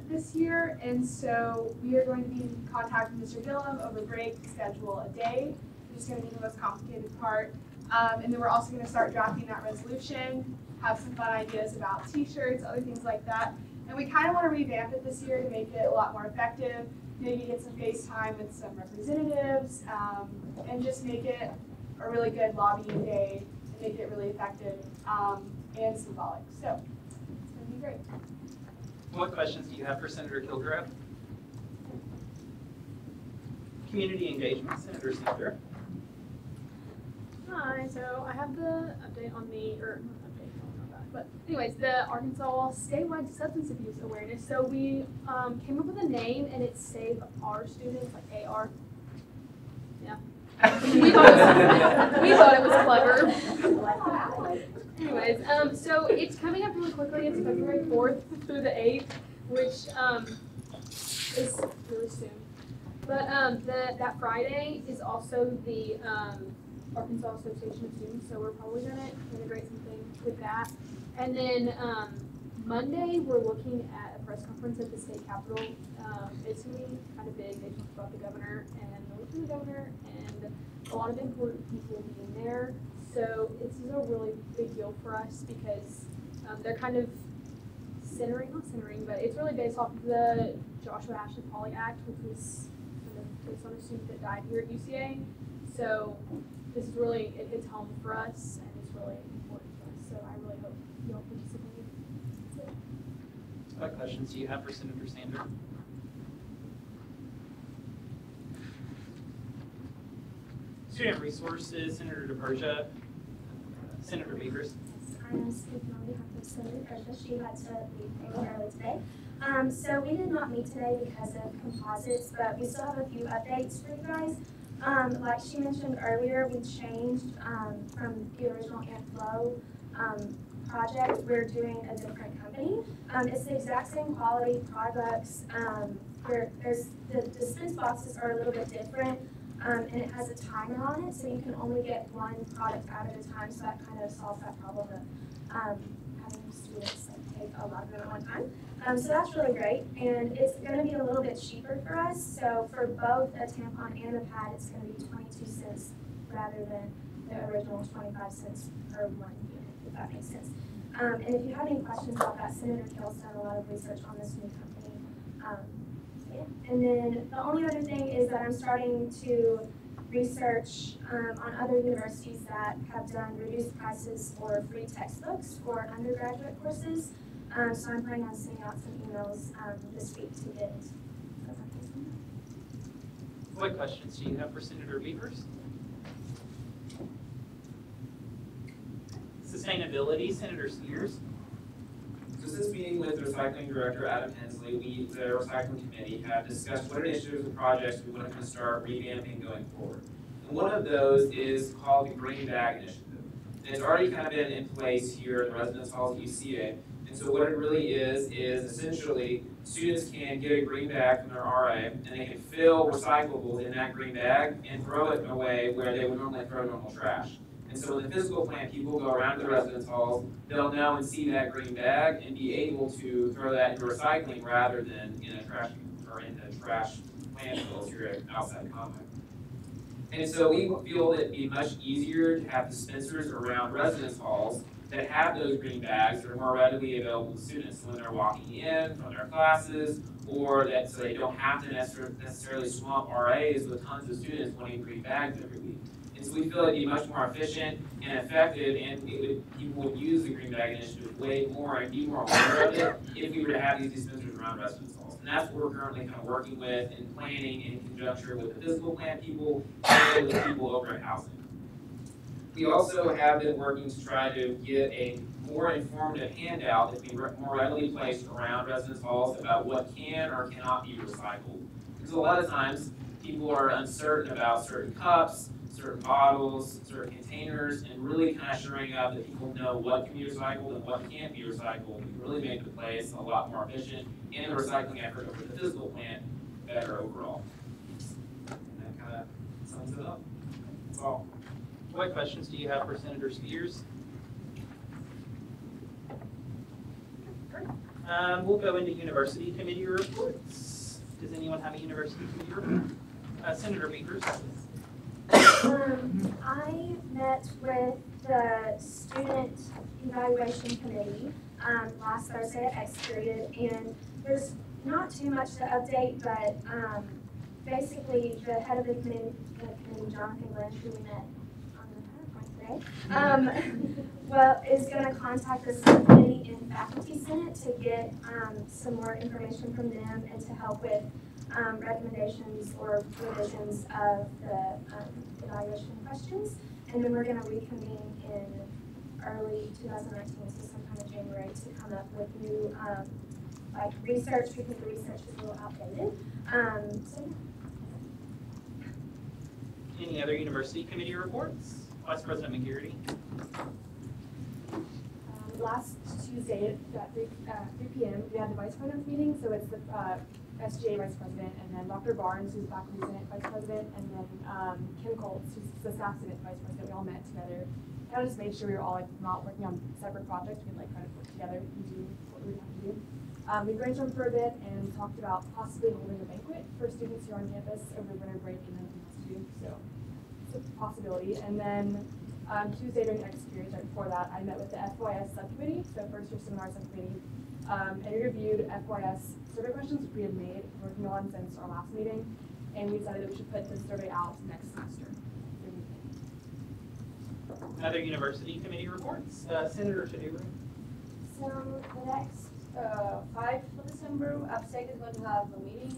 Speaker 17: this year, and so we are going to be contacting Mr. Gillum over break to schedule a day, which is going to be the most complicated part. And then we're also going to start drafting that resolution, have some fun ideas about t-shirts, other things like that. And we kind of want to revamp it this year to make it a lot more effective, maybe get some FaceTime with some representatives, and just make it a really good lobbying day and make it really effective and symbolic. So it's going to be great.
Speaker 5: What questions do you have for Senator Kilgore? Community engagement, Senator Sanders.
Speaker 18: Hi, so I have the update on the, or not update, not that, but anyways, the Arkansas statewide substance abuse awareness. So we came up with a name, and it's Save Our Students, like AR. Yeah. we thought it was clever. Anyways, so it's coming up really quickly. It's February 4th through the 8th, which is really soon. But that Friday is also the Arkansas Association of Students, so we're probably going to integrate something with that. And then Monday, we're looking at a press conference at the state capitol. It's going to be kind of big. They talked about the governor and the lieutenant governor and a lot of important people being there. So this is a really big deal for us because they're kind of not centering, but it's really based off of the Joshua Ashley Polly Act, which was kind of based on a student that died here at UCA. So this is really, it hits home for us, and it's really important for us. So I really hope you all participate.
Speaker 5: What questions do you have for Senator Sanders? Student Resources, Senator DePersia, Senator Beavers.
Speaker 19: I'm speaking on behalf of Senator DePersia. She had to leave very early today. So we did not meet today because of composites, but we still have a few updates for you guys. Like she mentioned earlier, we changed from the original Flow project. We're doing a different company. It's the exact same quality products. There's the dispense boxes are a little bit different, and it has a timer on it, so you can only get one product out at a time. So that kind of solves that problem of having students take a lot of them at one time. So that's really great, and it's going to be a little bit cheaper for us. So for both a tampon and a pad, it's going to be 22 cents rather than the original 25 cents per one unit, if that makes sense. And if you have any questions about that, Senator Kill's done a lot of research on this new company. So yeah. And then the only other thing is that I'm starting to research on other universities that have done reduced prices for free textbooks for undergraduate courses. So I'm planning on sending out some emails this week to get those updates on that.
Speaker 5: What questions do you have for Senator Beavers? Sustainability, Senator Sears.
Speaker 20: So since meeting with the recycling director, Adam Hensley, we, the recycling committee, have discussed what initiatives and projects we want to start revamping going forward. And one of those is called the Green Bag Initiative. And it's already kind of been in place here in the residence halls at UCA. And so what it really is essentially students can get a green bag from their RA, and they can fill recyclables in that green bag and throw it away where they would normally throw normal trash. And so when the physical plant people go around to the residence halls, they'll know and see that green bag and be able to throw that into recycling rather than in a trash or in the trash landfills here outside the common. And so we feel that it'd be much easier to have dispensers around residence halls that have those green bags that are more readily available to students when they're walking in from their classes, or that so they don't have to necessarily swamp RAs with tons of students wanting green bags every week. And so we feel it'd be much more efficient and effective, and people would use the Green Bag Initiative way more and be more aware of it if we were to have these dispensers around residence halls. And that's what we're currently kind of working with and planning in conjunction with the physical plant people and with people over at housing. We also have been working to try to get a more informative handout that can be more readily placed around residence halls about what can or cannot be recycled. Because a lot of times people are uncertain about certain cups, certain bottles, certain containers, and really kind of shoring up that people know what can be recycled and what can't be recycled. We can really make the place a lot more efficient and the recycling effort over the physical plant better overall. And that kind of sums it up. That's all.
Speaker 5: What questions do you have for Senator Spears? We'll go into university committee reports. Does anyone have a university committee report? Senator Beavers.
Speaker 19: I met with the student evaluation committee last Thursday at X period, and there's not too much to update, but basically the head of the committee, Jonathan Glenn, who we met on the PowerPoint today, well, is going to contact the subcommittee and faculty senate to get some more information from them and to help with recommendations or revisions of the evaluation questions. And then we're going to reconvene in early 2019, so sometime in January, to come up with new like research, because the research is a little outdated. So yeah.
Speaker 5: Any other university committee reports? Vice President McGarity.
Speaker 21: Last Tuesday at 3 p.m. we had the vice president's meeting, so it's the SGA vice president, and then Dr. Barnes, who's the faculty senate vice president, and then Kim Colts, who's the staff senate vice president. We all met together. Kind of just made sure we were all like not working on separate projects. We'd like kind of work together and do what we would have to do. We brainstormed for a bit and talked about possibly holding a banquet for students here on campus over winter break and then to do. So it's a possibility. And then Tuesday during X period, right before that, I met with the FYS subcommittee, so first year seminar subcommittee, and we reviewed FYS survey questions which we had made, working on since our last meeting, and we decided that we should put this survey out next semester.
Speaker 5: Other university committee reports? Senator Shaduri.
Speaker 22: So the next 5th of December, AppSec is going to have a meeting.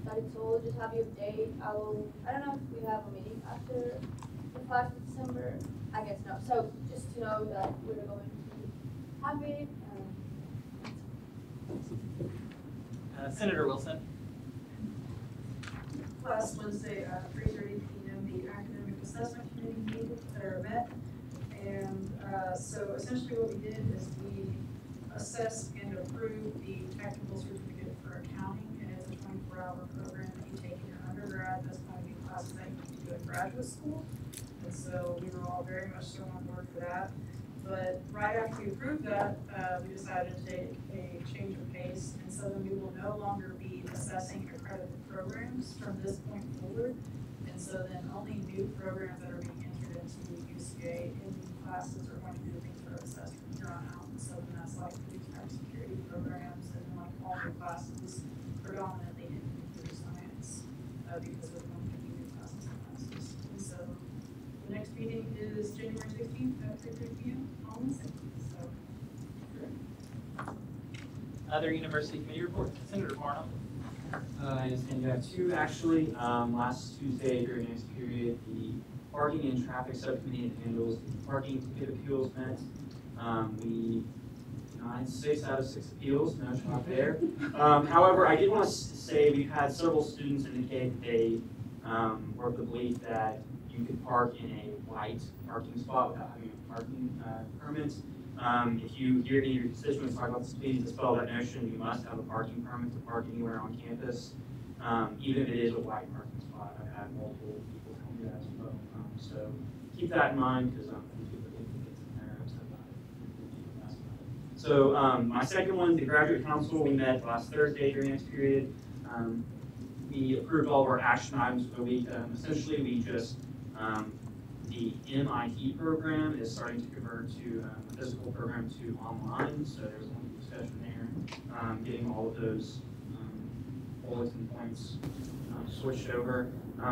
Speaker 22: That is all. Just have your date. I don't know if we have a meeting after the 5th of December. I guess no. So just to know that we're going to have it.
Speaker 5: Senator Wilson.
Speaker 11: Last Wednesday, 3:30 p.m., the academic assessment committee met, and so essentially what we did is we assessed and approved the technical certificate for accounting, and it's a 24-hour program that you take in your undergrad. That's going to be classes that you need to do in graduate school, and so we were all very much so on board for that. But right after we approved that, we decided to take a change of pace, and so then we will no longer be assessing accredited programs from this point forward. And so then only new programs that are being entered into UCA in these classes are going to be things that are assessed from here on out. And so then that's like the cybersecurity programs and then like all the classes predominantly in computer science because we're going to be new classes and classes. And so the next meeting is January 16th at 3:30 p.m. on Wednesday. So.
Speaker 5: Other university committee reports? Senator Barnum.
Speaker 23: Yes, and you have two actually. Last Tuesday during next period, the parking and traffic subcommittee that handles the parking ticket appeals met. We denied 6 out of 6 appeals, no shock there. However, I did want to say we've had several students indicate that they were of the belief that you could park in a white parking spot without having a parking permit. If you hear any of your constituents talk about this, please dispel that notion. You must have a parking permit to park anywhere on campus, even if it is a white parking spot. I've had multiple people tell me that as well. So keep that in mind, because people think it gets in there upset about it. So my second one, the graduate council, we met last Thursday during next period. We approved all of our action items for the week. Essentially, we just the MIT program is starting to convert to a physical program to online, so there's a little discussion there, getting all of those bulletin points switched over.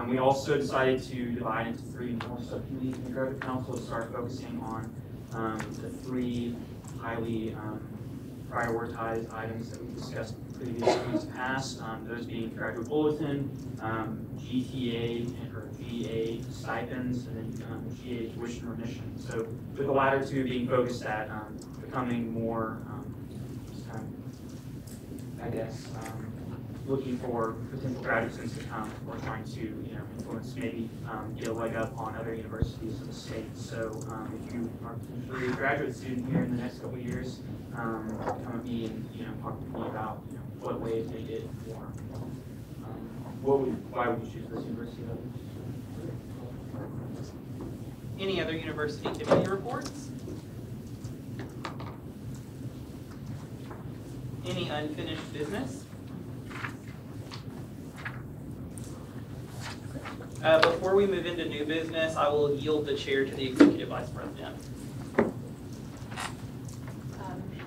Speaker 23: We also decided to divide into 3 more subcommittees in the graduate council to start focusing on the 3 highly prioritized items that we discussed previously past, those being graduate bulletin, GTA or GA stipends, and then GA tuition remission. So with the latter two being focused at becoming more, I guess, looking for potential graduate students to come, or trying to influence, maybe get a leg up on other universities in the state. So if you are potentially a graduate student here in the next couple of years, come at me and talk to me about what ways they did more. Why would you choose this university?
Speaker 5: Any other university committee reports? Any unfinished business? Before we move into new business, I will yield the chair to the Executive Vice President.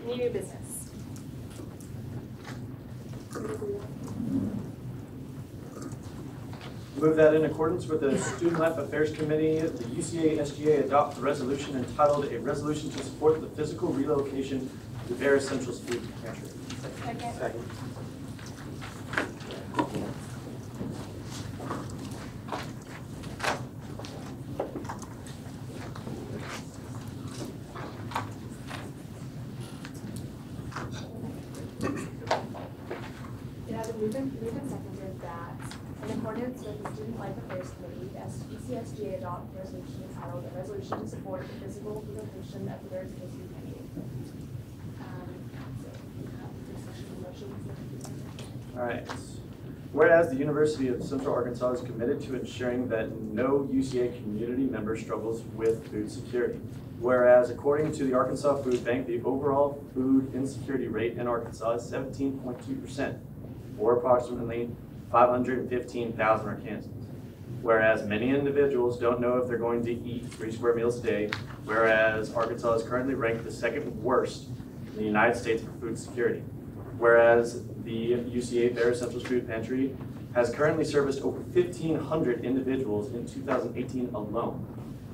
Speaker 2: Any new business?
Speaker 4: Move that in accordance with the Student Life Affairs Committee, the UCA SGA adopt a resolution entitled "A Resolution to Support the Physical Relocation to Bear Central's Food Pantry."
Speaker 2: Second.
Speaker 21: It has been moved and seconded that, in accordance with the Student Life Affairs Committee, UCSGA adopt a resolution entitled "A Resolution to Support the Physical Relocation of the Bear Central's Food Pantry."
Speaker 4: All right. Whereas the University of Central Arkansas is committed to ensuring that no UCA community member struggles with food security. Whereas according to the Arkansas Food Bank, the overall food insecurity rate in Arkansas is 17.2%, or approximately 515,000 Arkansans. Whereas many individuals don't know if they're going to eat 3 square meals a day, whereas Arkansas is currently ranked the second worst in the United States for food security. Whereas the UCA Bear Central's Food Pantry has currently serviced over 1,500 individuals in 2018 alone.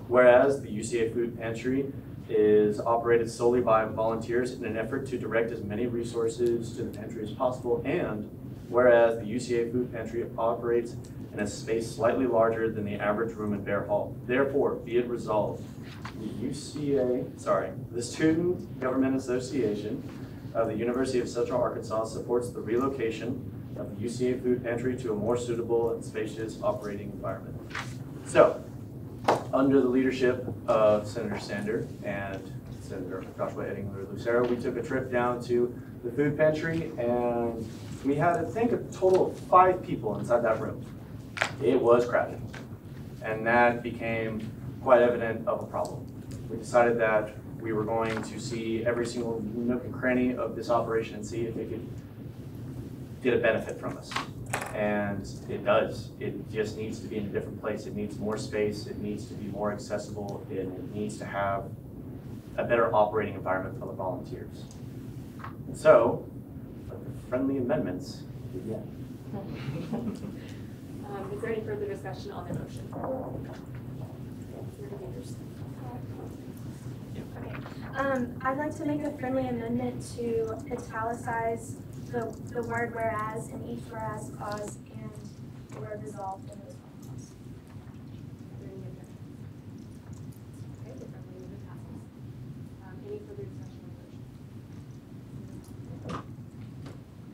Speaker 4: Whereas the UCA Food Pantry is operated solely by volunteers in an effort to direct as many resources to the pantry as possible, and whereas the UCA Food Pantry operates in a space slightly larger than the average room in Bear Hall. Therefore, be it resolved, the Student Government Association of the University of Central Arkansas supports the relocation of the UCA Food Pantry to a more suitable and spacious operating environment. So, under the leadership of Senator Sander and Senator Joshua Eddinger Lucero, we took a trip down to the food pantry, and we had, I think, a total of 5 people inside that room. It was crowded, and that became quite evident of a problem. We decided that we were going to see every single nook and cranny of this operation and see if it could get a benefit from us. And it does. It just needs to be in a different place. It needs more space. It needs to be more accessible. And it needs to have a better operating environment for the volunteers. And so, let the friendly amendments begin.
Speaker 2: Is there any further discussion on the motion?
Speaker 19: I'd like to make a friendly amendment to italicize the word "whereas" in each whereas clause and the word "resolved" in those clauses.
Speaker 2: Okay, the friendly amendment passes. Any further discussion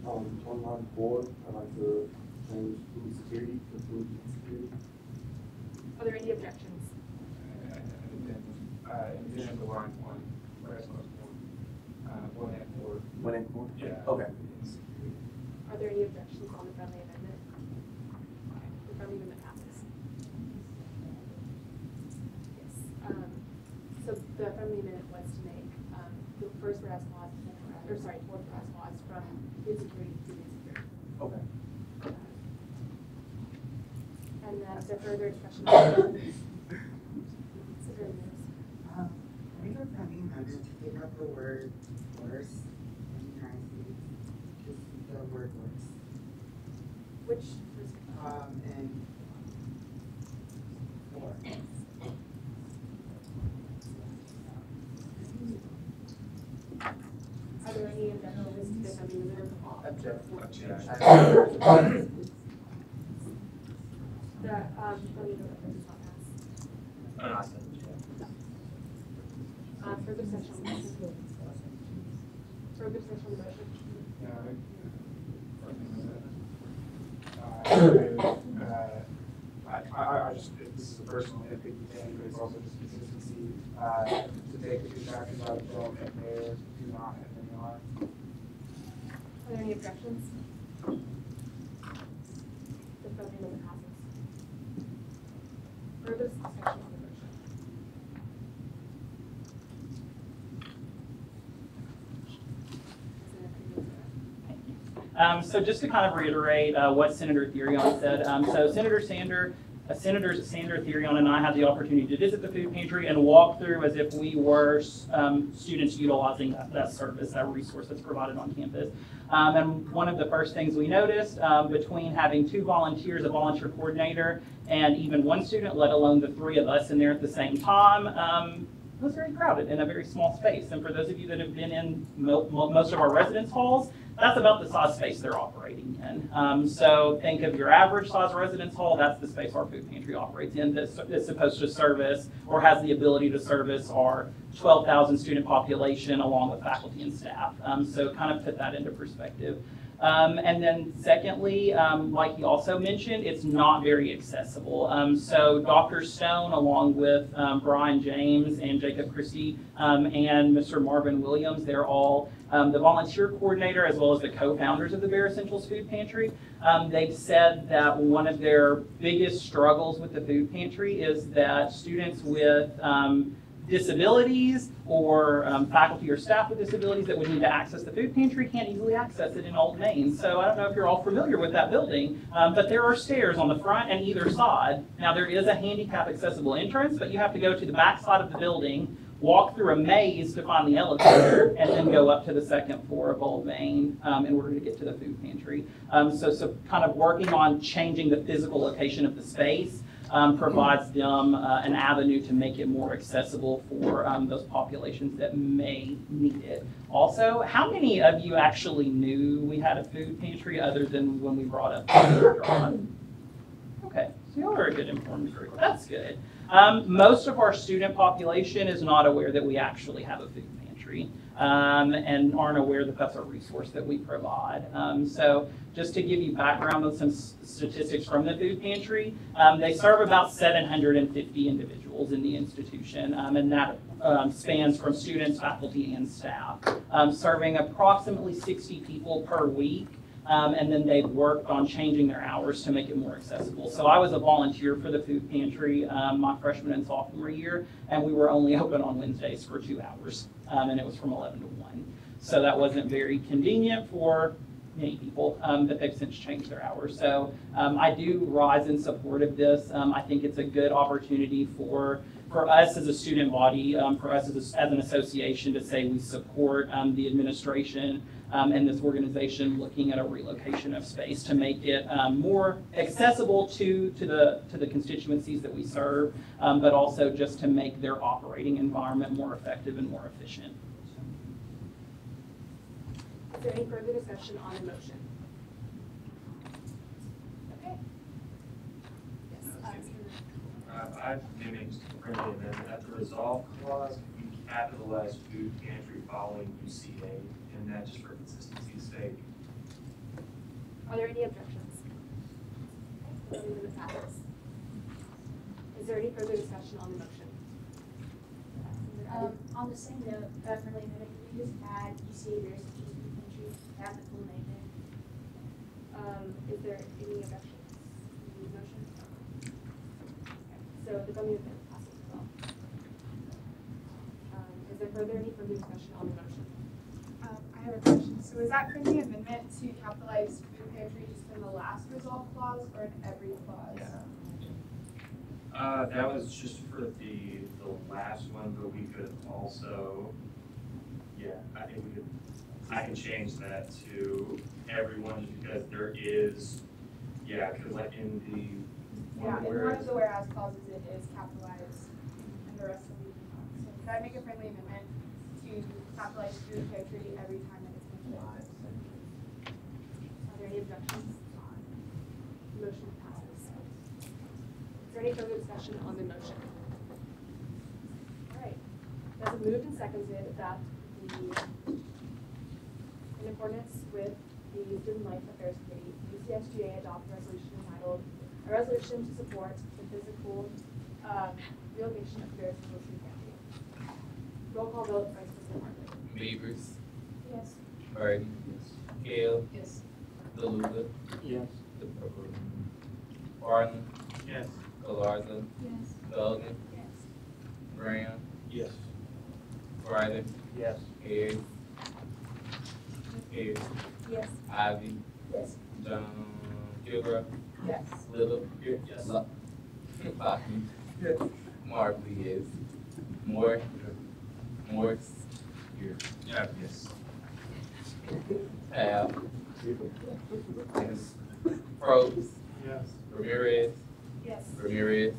Speaker 2: on the motion?
Speaker 12: On line 4, I'd like to change food security to food insecurity.
Speaker 2: Are there any objections?
Speaker 14: In addition to line 1, whereas clause 1 and 4.
Speaker 12: 1 and 4?
Speaker 14: Yeah.
Speaker 12: Okay.
Speaker 2: Are there any objections on the friendly amendment? Okay, the friendly amendment passes. Yes. So the friendly amendment was to make the first whereas clause, fourth whereas clause from food security to food insecurity.
Speaker 12: Okay.
Speaker 2: And then is there further discussion?
Speaker 13: Make a friendly amendment to take out the word "worse" in the United States. Just the word "worse."
Speaker 2: Which?
Speaker 13: And 4.
Speaker 2: Are there any objections? friendly amendment of the law. The, friendly amendment does not pass.
Speaker 4: Oh, no, I said,
Speaker 2: Further discussion on the motion. Further discussion on the motion.
Speaker 14: I just, this is a personal nitpicky thing, but it's also just consistency, to take the contractors out of bill and they do not and they are.
Speaker 2: Are there any objections? The friendly amendment passes. Further discussion on the motion.
Speaker 5: So just to kind of reiterate what Senator Therion said, so Senator Sanders, Therion, and I had the opportunity to visit the food pantry and walk through as if we were students utilizing that service, that resource that's provided on campus. And one of the first things we noticed between having 2 volunteers, a volunteer coordinator, and even 1 student, let alone the 3 of us in there at the same time, it was very crowded in a very small space. And for those of you that have been in most of our residence halls, that's about the size space they're operating in. So think of your average size residence hall, that's the space our food pantry operates in that's supposed to service or has the ability to service our 12,000 student population along with faculty and staff. So kind of put that into perspective. And then secondly, like he also mentioned, it's not very accessible. So Dr. Stone, along with Brian James and Jacob Christie and Mr. Marvin Williams, they're all the volunteer coordinator as well as the co-founders of the Bear Essentials Food Pantry. They've said that one of their biggest struggles with the food pantry is that students with disabilities or faculty or staff with disabilities that would need to access the food pantry can't easily access it in Old Main. So I don't know if you're all familiar with that building, but there are stairs on the front and either side. Now there is a handicap accessible entrance, but you have to go to the back side of the building, walk through a maze to find the elevator, and then go up to the 2nd floor of Old Main in order to get to the food pantry. So kind of working on changing the physical location of the space provides them an avenue to make it more accessible for those populations that may need it. Also, how many of you actually knew we had a food pantry other than when we brought up the Okay, so y'all are a good informed group. That's good. Most of our student population is not aware that we actually have a food pantry and aren't aware that that's a resource that we provide. So just to give you background on some statistics from the food pantry, they serve about 750 individuals in the institution, and that spans from students, faculty, and staff, serving approximately 60 people per week. And then they've worked on changing their hours to make it more accessible. So I was a volunteer for the food pantry my freshman and sophomore year, and we were only open on Wednesdays for 2 hours, and it was from 11 to 1. So that wasn't very convenient for many people, but they've since changed their hours. So I do rise in support of this. I think it's a good opportunity for us as a student body, for us as an association to say we support the administration and this organization looking at a relocation of space to make it more accessible to the constituencies that we serve, but also just to make their operating environment more effective and more efficient.
Speaker 2: Is there any further discussion on the motion? Okay. Yes.
Speaker 1: I've mimicked friendly amendment. At the resolve clause, you capitalize food pantry following UCA, and that just for consistency's sake.
Speaker 2: Are there any objections? Is there any further discussion on the motion?
Speaker 9: On the same note, friendly amendment, can you just add UCA Bear Essentials Food Pantry, add the full name there?
Speaker 2: Is there any objections to the motion? Okay. So the friendly amendment passes as well. Is there any further discussion on the motion?
Speaker 17: I have a question. So is that friendly amendment to capitalize food pantry just in the last resolve clause or in every clause?
Speaker 1: Yeah. That was just for the last one, but we could also, I think I can change that to everyone just because there is, because like in the
Speaker 17: one of the whereas clauses it is capitalized and the rest of them not. So could I make a friendly amendment to capitalize food pantry every time that it's mentioned?
Speaker 18: discussion on the motion? All right, that's moved and seconded that in accordance with the Student Life Affairs Committee, UCSGA adopt a resolution entitled, "A Resolution to Support the Physical Relocation of Affairs to Student Campaign." Roll call vote, Vice President Martley.
Speaker 6: Beavers,
Speaker 18: Yes.
Speaker 6: Birdie, Kale,
Speaker 22: Yes.
Speaker 6: DeLuca,
Speaker 12: Yes.
Speaker 6: Barton,
Speaker 1: Yes.
Speaker 6: Galarza,
Speaker 22: Yes.
Speaker 6: Duggan,
Speaker 22: Yes.
Speaker 6: Graham,
Speaker 12: Yes.
Speaker 6: Ryder,
Speaker 12: Yes.
Speaker 6: Ayers,
Speaker 22: Yes.
Speaker 6: Ivy,
Speaker 22: Yes.
Speaker 6: John Kilgore,
Speaker 22: Yes.
Speaker 6: Little,
Speaker 1: Yes.
Speaker 6: Lockheed, Marbley, yes. Moore, Morris,
Speaker 1: Yeah. Yes.
Speaker 6: Powell, yes. Probst,
Speaker 1: Yes.
Speaker 6: Ramirez,
Speaker 22: Yes.
Speaker 6: Ramirez,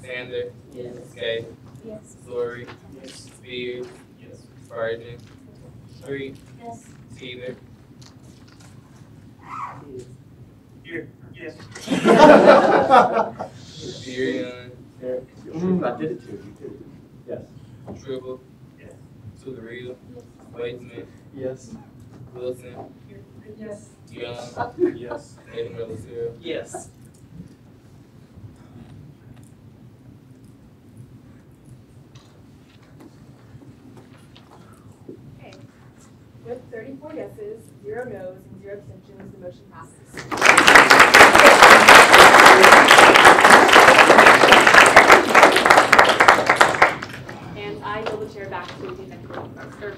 Speaker 6: Sander,
Speaker 22: Yes.
Speaker 6: Gay,
Speaker 22: Yes.
Speaker 6: Story,
Speaker 12: Yes.
Speaker 6: Spears,
Speaker 1: Yes.
Speaker 6: Spurgeon, Street,
Speaker 22: Yes.
Speaker 6: Teeter,
Speaker 1: Here. Yes.
Speaker 6: Furion,
Speaker 4: I did it too, you did it. Yes.
Speaker 6: Tribble,
Speaker 1: Yes.
Speaker 6: Tugarita, Waitsman,
Speaker 4: Yes.
Speaker 6: Wilson,
Speaker 22: Yes.
Speaker 6: Young,
Speaker 1: Yes.
Speaker 6: Eddie Mellicero,
Speaker 5: Yes.
Speaker 18: Okay. With 34 yeses, 0 noes, and 0 abstentions, the motion passes. And I yield the chair back to the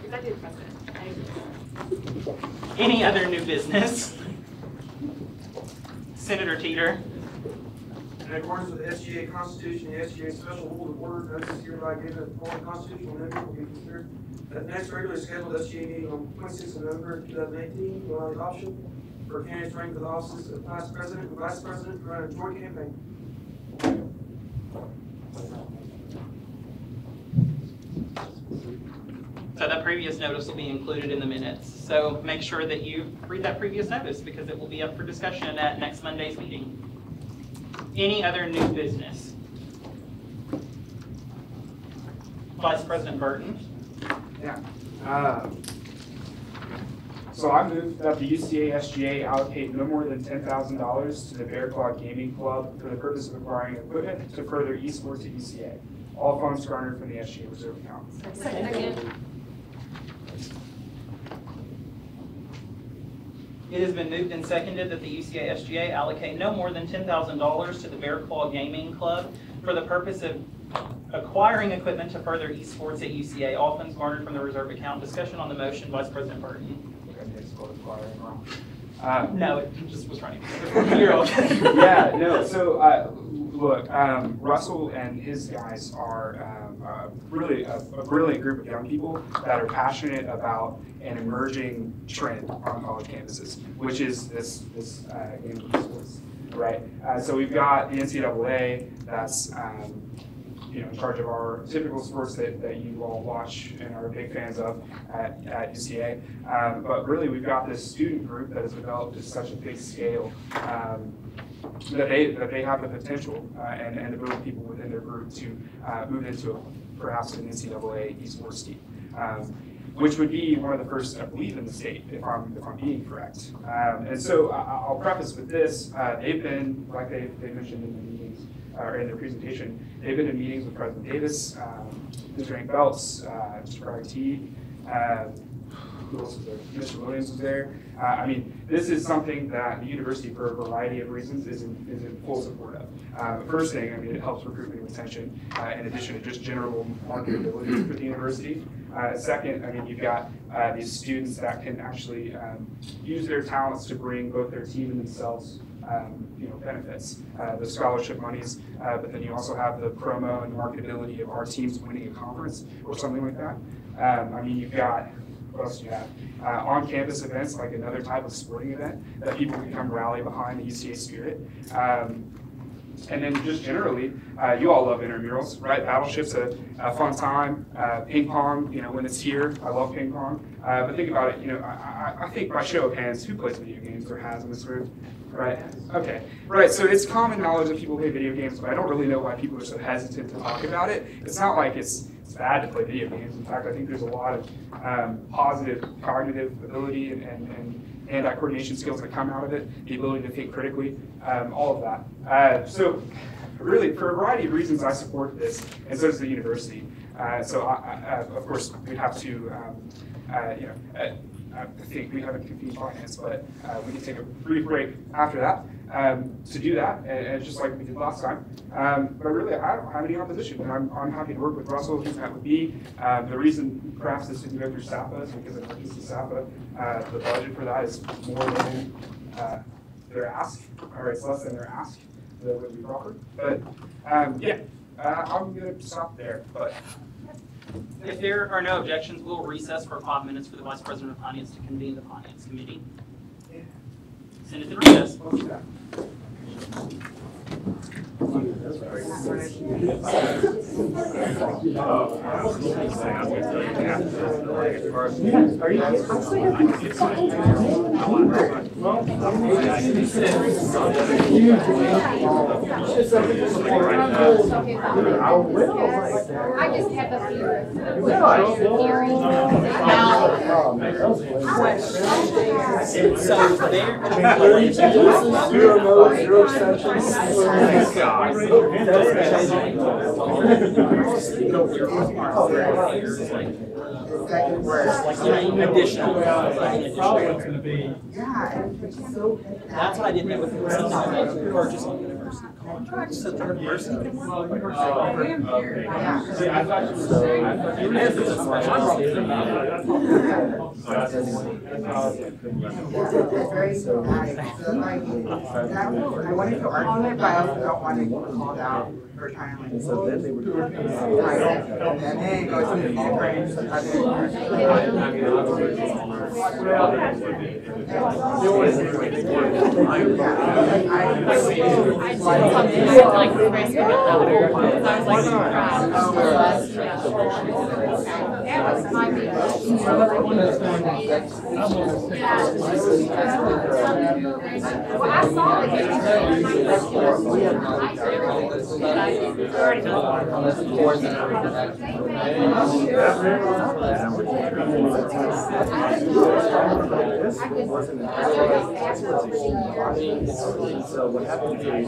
Speaker 18: executive president.
Speaker 5: Any other new business? Senator Teeter.
Speaker 16: In accordance with the SGA Constitution, the SGA Special Rule of Order, notice is hereby given that the following constitutional amendment will be considered at the next regularly scheduled SGA meeting on 26th of November 2018 to allow adoption for candidates running for the offices of Vice President and Vice President to run a joint campaign.
Speaker 5: So that previous notice will be included in the minutes. So make sure that you read that previous notice because it will be up for discussion at next Monday's meeting. Any other new business? Vice President Burton.
Speaker 14: Yeah. So I move that the UCA SGA allocate no more than $10,000 to the Bear Claw Gaming Club for the purpose of acquiring equipment to further esports at UCA. All funds garnered from the SGA reserve account.
Speaker 18: Second.
Speaker 5: It has been moved and seconded that the UCA SGA allocate no more than $10,000 to the Bear Claw Gaming Club for the purpose of acquiring equipment to further esports at UCA. All funds garnered from the reserve account. Discussion on the motion, Vice President Burton. No, it just was running. You're okay.
Speaker 14: Yeah, no, so look, Russell and his guys are really a brilliant group of young people that are passionate about an emerging trend on college campuses, which is this game of esports, right? So we've got the NCAA that's in charge of our typical sports that you all watch and are big fans of at UCA. But really, we've got this student group that has developed at such a big scale that they have the potential and the ability of people within their group to move into perhaps an NCAA esports team. Which would be one of the first, I believe, in the state, if I'm being correct. And so I'll preface with this: they've been, like they mentioned in the meetings or in their presentation, they've been in meetings with President Davis, Mr. Hank Belts, Mr. Carter T. Who else was there? Mr. Williams was there. I mean, this is something that the university, for a variety of reasons, is in full support of. First thing, I mean, it helps recruitment and retention, in addition to just general marketability for the university. Second, I mean, you've got these students that can actually use their talents to bring both their team and themselves benefits. The scholarship monies, but then you also have the promo and marketability of our teams winning a conference or something like that. I mean, you've got, what else do you have? On-campus events, like another type of sporting event that people can come rally behind the UCA spirit. And then just generally, you all love intramurals, right? Battleship's a fun time. Ping pong, when it's here, I love ping pong. But think about it, I think by show of hands, who plays video games or has in this room? Right, okay. Right, so it's common knowledge that people play video games, but I don't really know why people are so hesitant to talk about it. It's not like it's bad to play video games. In fact, I think there's a lot of positive cognitive ability and coordination skills that come out of it, the ability to think critically, all of that. So really, for a variety of reasons, I support this, and so does the university. So of course, we'd have to, I think we haven't convened finance, but we can take a brief break after that to do that, and just like we did last time. But really, I don't have any opposition, and I'm happy to work with Russell. He's met with me. The reason perhaps this didn't go through SAPA is because of emergency SAPA. The budget for that is more than their ask, or it's less than their ask. That would be proper. But I'm going to stop there. But
Speaker 5: if there are no objections, we'll recess for 5 minutes for the Vice President of Finance to convene the Finance Committee. Send it to recess.
Speaker 2: I just have a few.
Speaker 5: So there.
Speaker 12: Zero no's, zero extensions.
Speaker 5: That's what I didn't know with the purchase on university contracts. So the university can work.
Speaker 13: Very dramatic. So like, I wanted to argue it, but I also don't want to get called out for trying to like. So then they were doing and then it goes to the Ukraine.
Speaker 4: So what happened is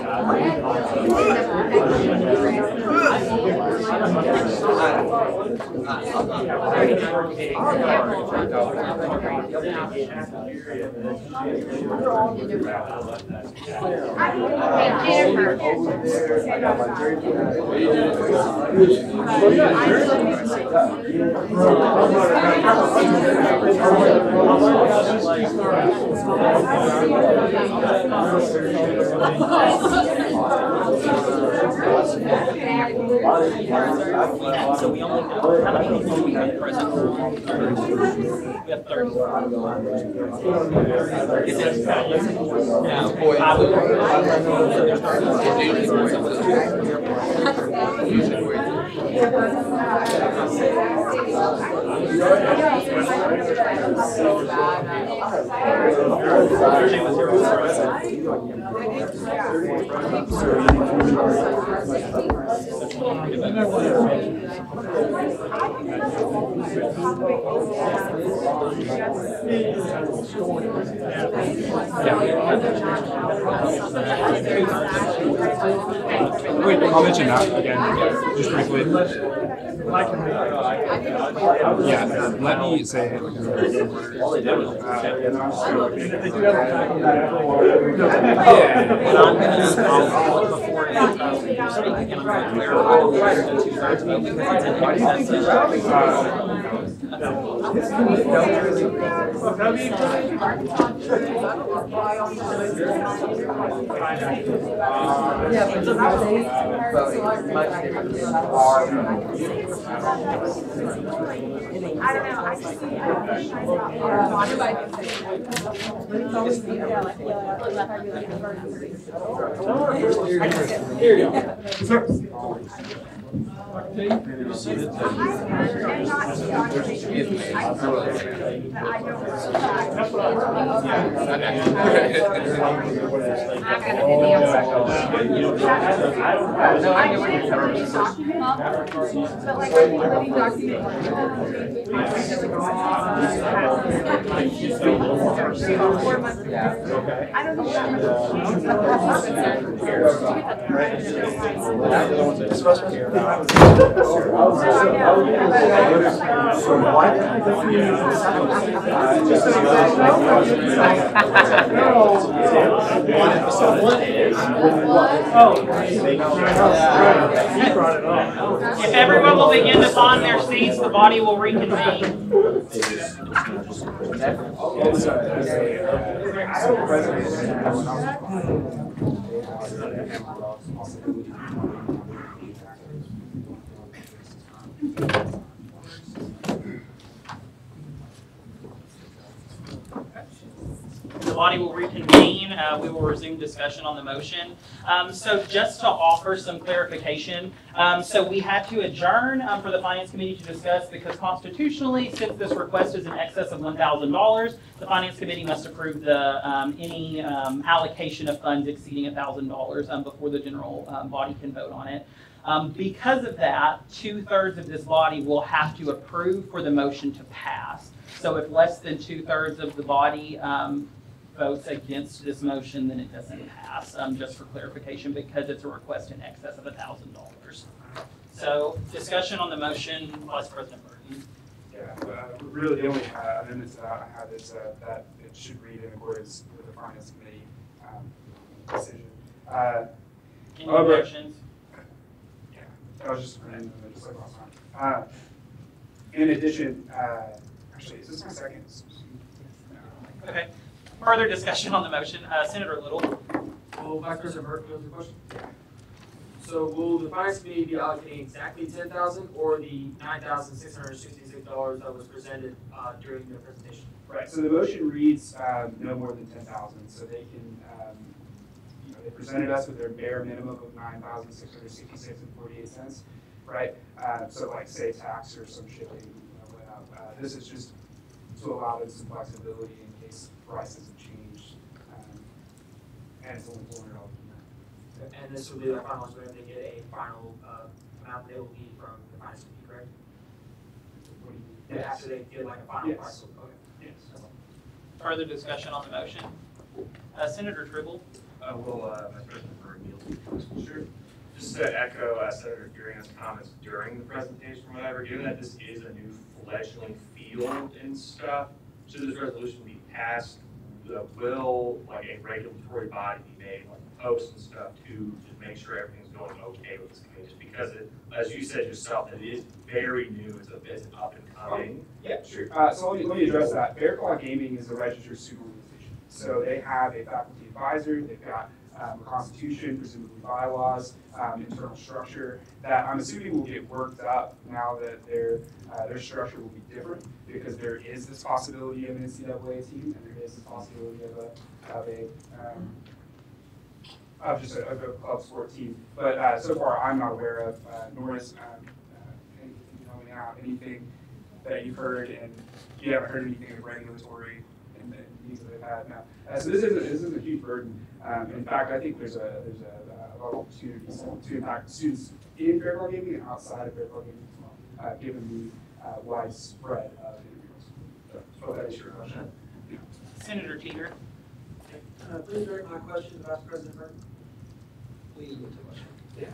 Speaker 5: So we only have, how many people do we have present? We have 30. Is it? No, I would.
Speaker 14: Wait, I'll mention that again, just briefly. Yeah, let me say it.
Speaker 17: I don't know, I just see, I don't think I saw
Speaker 14: Here you go.
Speaker 17: But like, I'm living document. I don't know.
Speaker 5: If everyone will begin to find their seats, the body will reconvene. The body will reconvene. We will resume discussion on the motion. So just to offer some clarification, so we had to adjourn for the Finance Committee to discuss because constitutionally, since this request is in excess of $1,000, the Finance Committee must approve the any allocation of funds exceeding $1,000 before the general body can vote on it. Because of that, 2/3 of this body will have to approve for the motion to pass. So if less than 2/3 of the body votes against this motion, then it doesn't pass, just for clarification, because it's a request in excess of $1,000. So discussion on the motion, Vice President Burton.
Speaker 14: Yeah, really the only amendments that I have is that it should read in accordance with the Finance Committee decision.
Speaker 5: Any objections?
Speaker 14: Yeah, I was just reading them just like last time. In addition, actually, is this my second?
Speaker 5: Okay. Further discussion on the motion. Senator Little.
Speaker 3: Well, Vice President Burke, you have a question? So will the Finance Committee be allocating exactly $10,000 or the $9,666 that was presented during the presentation?
Speaker 14: Right, so the motion reads no more than 10,000, so they can, they presented us with their bare minimum of $9,666.48, right? So like say tax or some shipping, went up. This is just to allow them some flexibility in case prices have changed, and it's only $400.
Speaker 3: And this will be the finalists when they get a final amount they will need from the Finance Committee, correct?
Speaker 14: Yes.
Speaker 3: After they get like a final
Speaker 14: Yes.
Speaker 3: price. Okay.
Speaker 14: Yes.
Speaker 5: Further discussion on the motion. Senator Tribble.
Speaker 1: Vice President Burton, sure. Just to echo Senator Gearing's comments during the presentation, whatever, given that this is a new fledgling field and stuff, should this resolution be passed, will like a regulatory body be made, like posts and stuff to make sure everything's going okay with this committee? Just because it, as you said yourself, it is very new, it's a bit up and coming.
Speaker 14: Yeah, sure. So let me address that. Bear Claw Gaming is a registered student organization. So they have a faculty advisor, they've got a constitution, presumably bylaws, internal structure that I'm assuming will get worked up now that their structure will be different, because there is this possibility of an NCAA team and there is this possibility of just a club sport team. But so far I'm not aware of, nor is anything that you've heard, and you haven't heard anything of regulatory and things that they've had now. So this isn't a huge burden. In fact, I think there's a lot of opportunities to impact students in Bear Claw Gaming and outside of Bear Claw Gaming as well, given the widespread of interviews. So that is your question.
Speaker 5: Senator Teeter.
Speaker 3: Please direct my question to Vice President Burton. Please with the question.
Speaker 16: Yeah.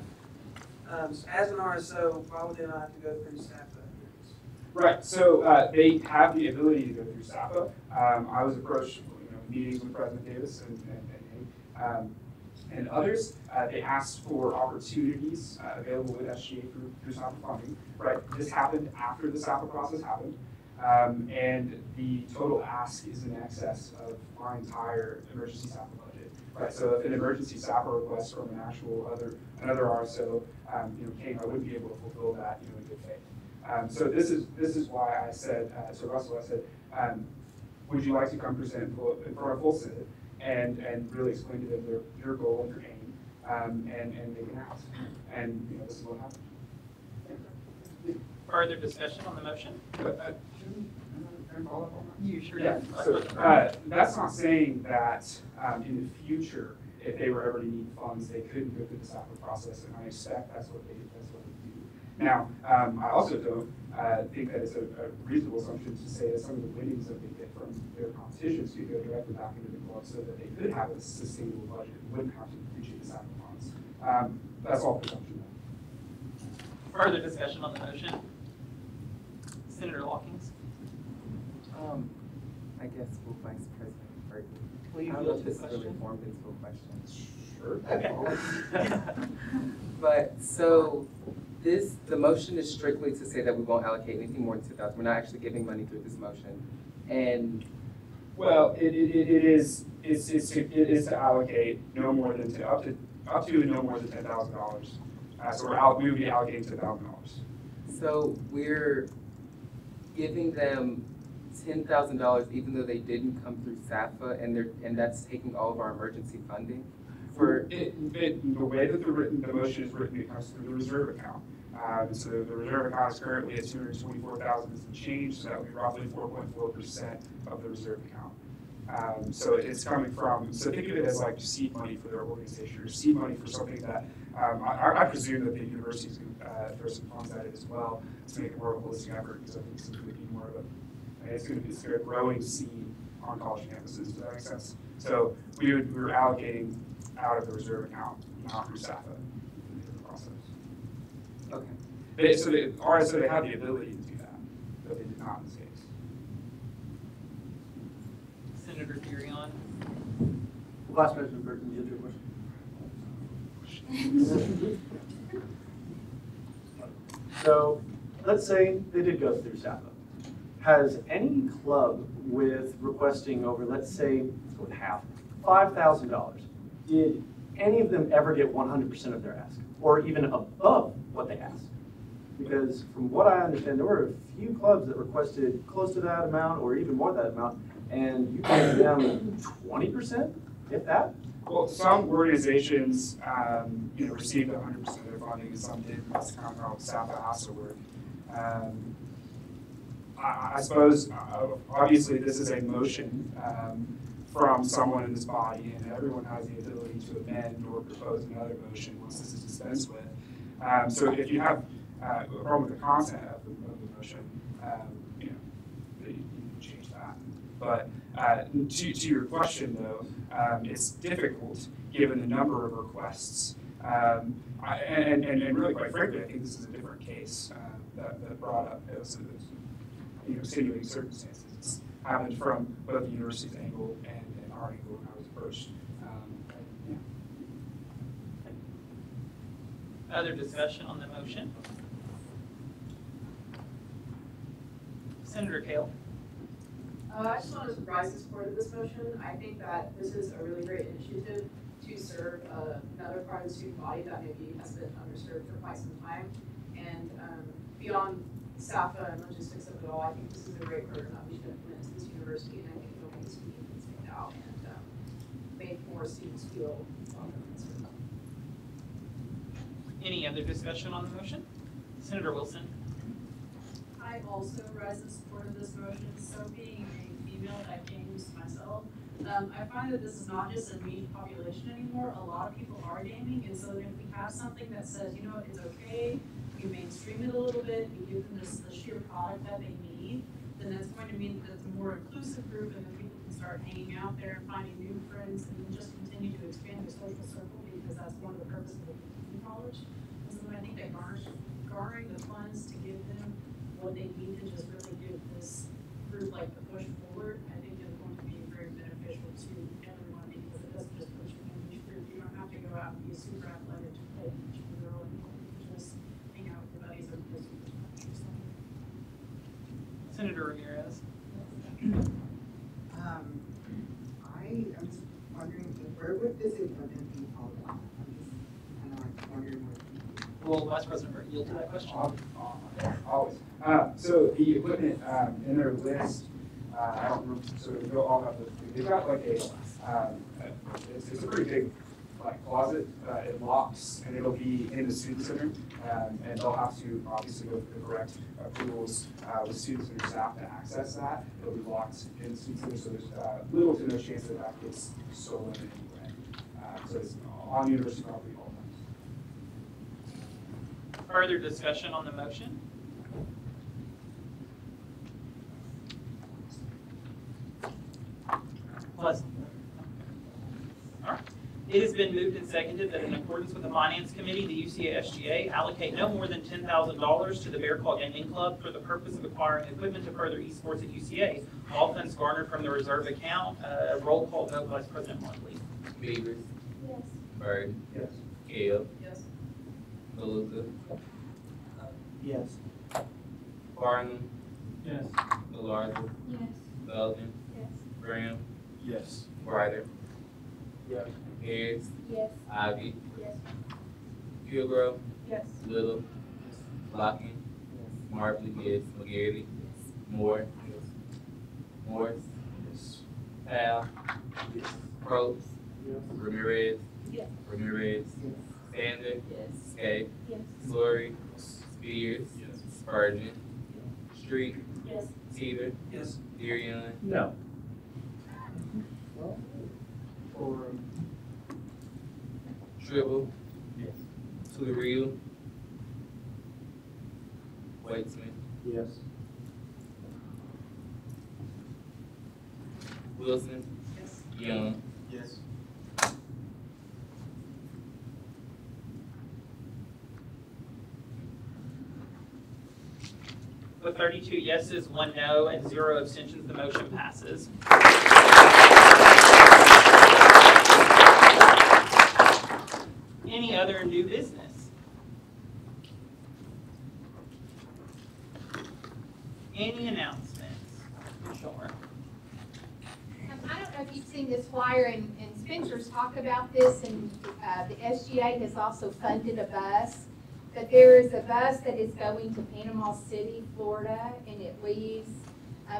Speaker 16: As an RSO, why would they not have to go through SAPA?
Speaker 14: Right, so they have the ability to go through SAPA. I was approached, meetings with President Davis and others. They asked for opportunities available with SGA through SAPA funding. Right, this happened after the SAPA process happened, and the total ask is in excess of our entire emergency SAPA budget. Right, so if an emergency SAPA request from another RSO, came, I wouldn't be able to fulfill that, in good faith. So this is why I said to Russell, I said, would you like to come present in front of full Senate and really explain to them your goal and your aim, and make an ask. And this is what happened.
Speaker 5: Further discussion on the motion? You sure
Speaker 14: Yeah.
Speaker 5: did.
Speaker 14: So that's not saying that in the future, if they were ever to need funds, they couldn't go through the SAFA process, and I expect that's what they do. Now, I also don't think that it's a reasonable assumption to say that some of the winnings that they get from their competitions could go directly back into the club so that they could have a sustainable budget and wouldn't have to appreciate the SAFA funds. That's all presumption.
Speaker 5: Further discussion on the motion? Senator Hawkins?
Speaker 15: I guess for Vice President Burton.
Speaker 5: Will you
Speaker 15: I don't
Speaker 5: yield
Speaker 15: know if
Speaker 5: to
Speaker 15: this
Speaker 5: the
Speaker 15: really
Speaker 5: question?
Speaker 15: formed into a question.
Speaker 14: Sure.
Speaker 5: Okay.
Speaker 15: But so the motion is strictly to say that we won't allocate anything more than 2,000. We're not actually giving money through this motion. And
Speaker 14: well, it is to allocate no more than up to no more than $10,000. So we would be allocating $10,000.
Speaker 15: so we're giving them $10,000 even though they didn't come through SAFA, and that's taking all of our emergency funding. For
Speaker 14: the way that the motion is written, it comes through the reserve account. So the reserve account is currently at $224,000 and some change, so that would be roughly 4.4% of the reserve account. So it's coming from, so think of it as like seed money for their organization, or seed money for something that, I presume that the university is going to throw some funds at it as well to make it more of a holistic effort, because I think it's going to be more of it's going to be a growing seed on college campuses. Does that make sense? So we were allocating out of the reserve account, not through SAFA in the process.
Speaker 15: Okay.
Speaker 14: So they have the ability to do that, but they did not in this case.
Speaker 5: Senator Durion?
Speaker 4: Vice President Burton, you have your question? So let's say they did go through SAFA. Has any club with requesting over, let's say, let's go with half, $5,000, did any of them ever get 100% of their ask, or even above what they asked? Because from what I understand, there were a few clubs that requested close to that amount or even more than that amount, and you gave them 20%, if that?
Speaker 14: Well, some organizations, received 100% of their funding, and some didn't. That's kind of how SAFA has to work. I suppose, obviously, this is a motion from someone in this body, and everyone has the ability to amend or propose another motion once this is dispensed with. So if you have a problem with the content of the motion, you can change that. But to your question, though, it's difficult given the number of requests. And really, quite frankly, I think this is a different case that brought up those extenuating circumstances. It's happened from both the university's angle and our angle when I was approached.
Speaker 5: Other discussion on the motion? Senator Kale?
Speaker 11: I just want to rise in support of this motion. I think that this is a really great initiative to serve another part of the student body that maybe has been underserved for quite some time. And beyond SAFA and logistics of it all, I think this is a great program that we should implement to this university, and I think it'll make this meeting stand out and make more students feel welcome and served.
Speaker 5: Any other discussion on the motion? Senator Wilson?
Speaker 7: I also rise in support of this motion. So being a female at games myself, I find that this is not just a niche population anymore. A lot of people are gaming, and so if we have something that says, it's okay, we mainstream it a little bit, we give them the sheer product that they need, then that's going to mean that it's a more inclusive group, and then people can start hanging out there and finding new friends, and then just continue to expand their social circle, because that's one of the purposes of community college. And so then I think that garnering the funds to give them what they need to just really give this group the push forward, I think is going to be very beneficial to everyone, because it doesn't just push you in each group. You don't have to go out and be super athletic to play each girl, and you can just hang out with your buddies and play super matches.
Speaker 5: Senator Ramirez?
Speaker 13: I am just wondering, where would this event be held on? I'm just kind of wondering where.
Speaker 5: Will Vice President Burton yield to that question?
Speaker 14: Always. So the equipment in their list, I don't remember, so they'll all have they've got like it's a pretty big like closet. It locks and it'll be in the student center, and they'll have to obviously go through the correct approvals with student center staff to access that. It'll be locked in the student center, so there's little to no chance that that gets stolen in any way. So it's on university property all the time.
Speaker 5: Further discussion on the motion? Pleasant. All right. It has been moved and seconded that in accordance with the Finance Committee, the UCA SGA allocate no more than $10,000 to the Bear Claw Gaming Club for the purpose of acquiring equipment to further esports at UCA. All funds garnered from the reserve account. Roll call vote, Vice President Markley.
Speaker 6: Beavers.
Speaker 9: Yes.
Speaker 6: Bird.
Speaker 12: Yes.
Speaker 6: Kale.
Speaker 11: Yes.
Speaker 6: Maluka.
Speaker 23: Yes.
Speaker 6: Barnum.
Speaker 23: Yes.
Speaker 6: Malarza.
Speaker 9: Yes.
Speaker 6: Belden.
Speaker 9: Yes.
Speaker 6: Graham.
Speaker 12: Yes.
Speaker 6: Ryder.
Speaker 12: Yes.
Speaker 6: Harris.
Speaker 9: Yes.
Speaker 6: Ivy.
Speaker 9: Yes.
Speaker 6: Kilgrove.
Speaker 9: Yes.
Speaker 6: Little. Locken. Marbley. Yes. McGarity. Moore. Morris.
Speaker 12: Yes.
Speaker 6: Powell.
Speaker 12: Yes.
Speaker 6: Probst.
Speaker 12: Yes.
Speaker 6: Ramirez.
Speaker 9: Yes.
Speaker 6: Ramirez. Sander.
Speaker 9: Yes.
Speaker 6: Skate.
Speaker 9: Yes.
Speaker 6: Story. Spears. Spurgeon. Street.
Speaker 9: Yes.
Speaker 6: Teeter.
Speaker 16: Yes.
Speaker 6: Darion.
Speaker 4: No.
Speaker 6: Tribble.
Speaker 12: Yes.
Speaker 6: Tutorial. Weitzman.
Speaker 12: Yes.
Speaker 6: Wilson.
Speaker 11: Yes.
Speaker 6: Young.
Speaker 12: Yes.
Speaker 5: With 32 yeses, 1 no, and 0 abstentions, the motion passes. Any other new business? Any announcements? Sure.
Speaker 8: I don't know if you've seen this flyer, and Spencer's talked about this, and the SGA has also funded a bus. But there is a bus that is going to Panama City, Florida, and it leaves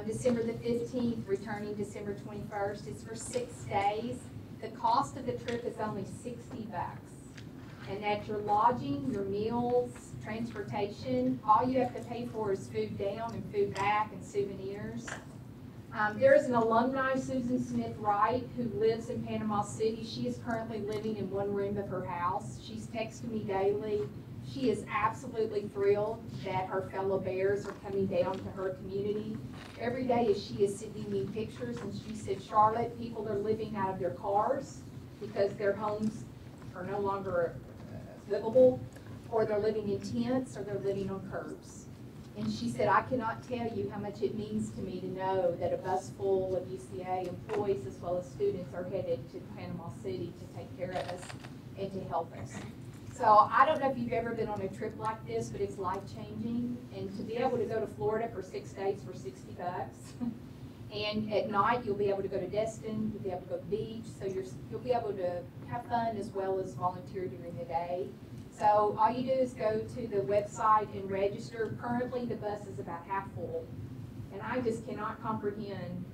Speaker 8: December the 15th, returning December 21st. It's for 6 days. The cost of the trip is only $60. And that's your lodging, your meals, transportation. All you have to pay for is food down and food back and souvenirs. There is an alumni, Susan Smith Wright, who lives in Panama City. She is currently living in one room of her house. She's texting me daily. She is absolutely thrilled that her fellow Bears are coming down to her community. Every day as she is sending me pictures, and she said, Charlotte, people are living out of their cars because their homes are no longer livable, or they're living in tents, or they're living on curbs. And she said, I cannot tell you how much it means to me to know that a bus full of UCA employees as well as students are headed to Panama City to take care of us and to help us. So I don't know if you've ever been on a trip like this, but it's life-changing. And to be able to go to Florida for 6 days for $60, and at night you'll be able to go to Destin, you'll be able to go to the beach, so you'll be able to have fun as well as volunteer during the day. So all you do is go to the website and register. Currently the bus is about half full, and I just cannot comprehend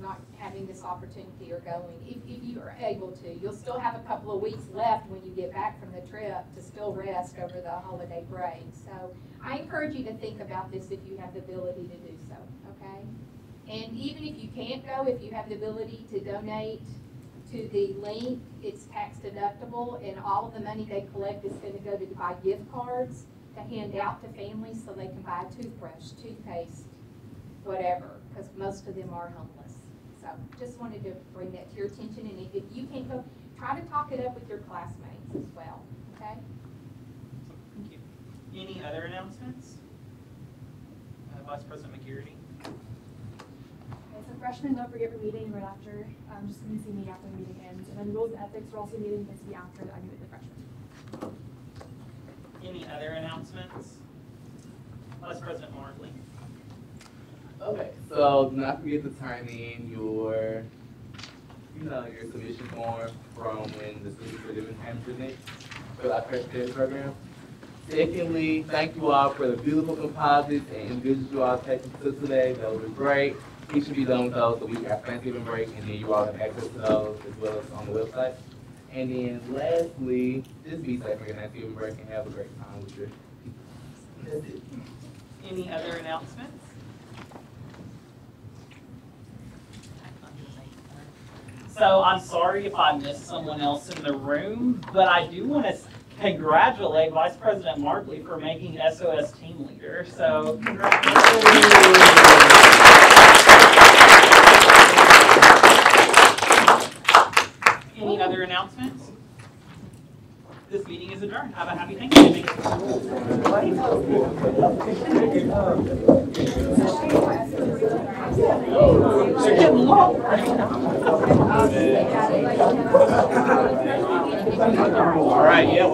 Speaker 8: not having this opportunity or going. If you are able to, you'll still have a couple of weeks left when you get back from the trip to still rest over the holiday break. So I encourage you to think about this if you have the ability to do so, okay? And even if you can't go, if you have the ability to donate to the link, it's tax deductible, and all of the money they collect is going to go to buy gift cards to hand out to families so they can buy a toothbrush, toothpaste, whatever, because most of them are homeless. So just wanted to bring that to your attention, and if you can't go, try to talk it up with your classmates as well, okay?
Speaker 5: Thank you. Any other announcements? Vice President McGarity.
Speaker 21: So freshmen, don't forget we're meeting right after, just come and see me after the meeting ends. And then rules and ethics, we're also meeting this week after I meet with the freshmen.
Speaker 5: Any other announcements? Vice President Martley.
Speaker 6: Okay, so do not forget to turn in your, your submission form from when the students were given time present for our first day program. Secondly, thank you all for the beautiful composites and individuals you all taken to today. Those were great. He should be done with those so we got Thanksgiving break, and then you all have access to those as well as on the website. And then lastly, just be safe for your Thanksgiving break and have a great time with your people. That's it.
Speaker 5: Any other announcements? So I'm sorry if I missed someone else in the room, but I do want to congratulate Vice President Markley for making SOS team leader. So congratulations. Any other announcements? This meeting is adjourned. Have a happy Thanksgiving. They're getting long. All right, yeah.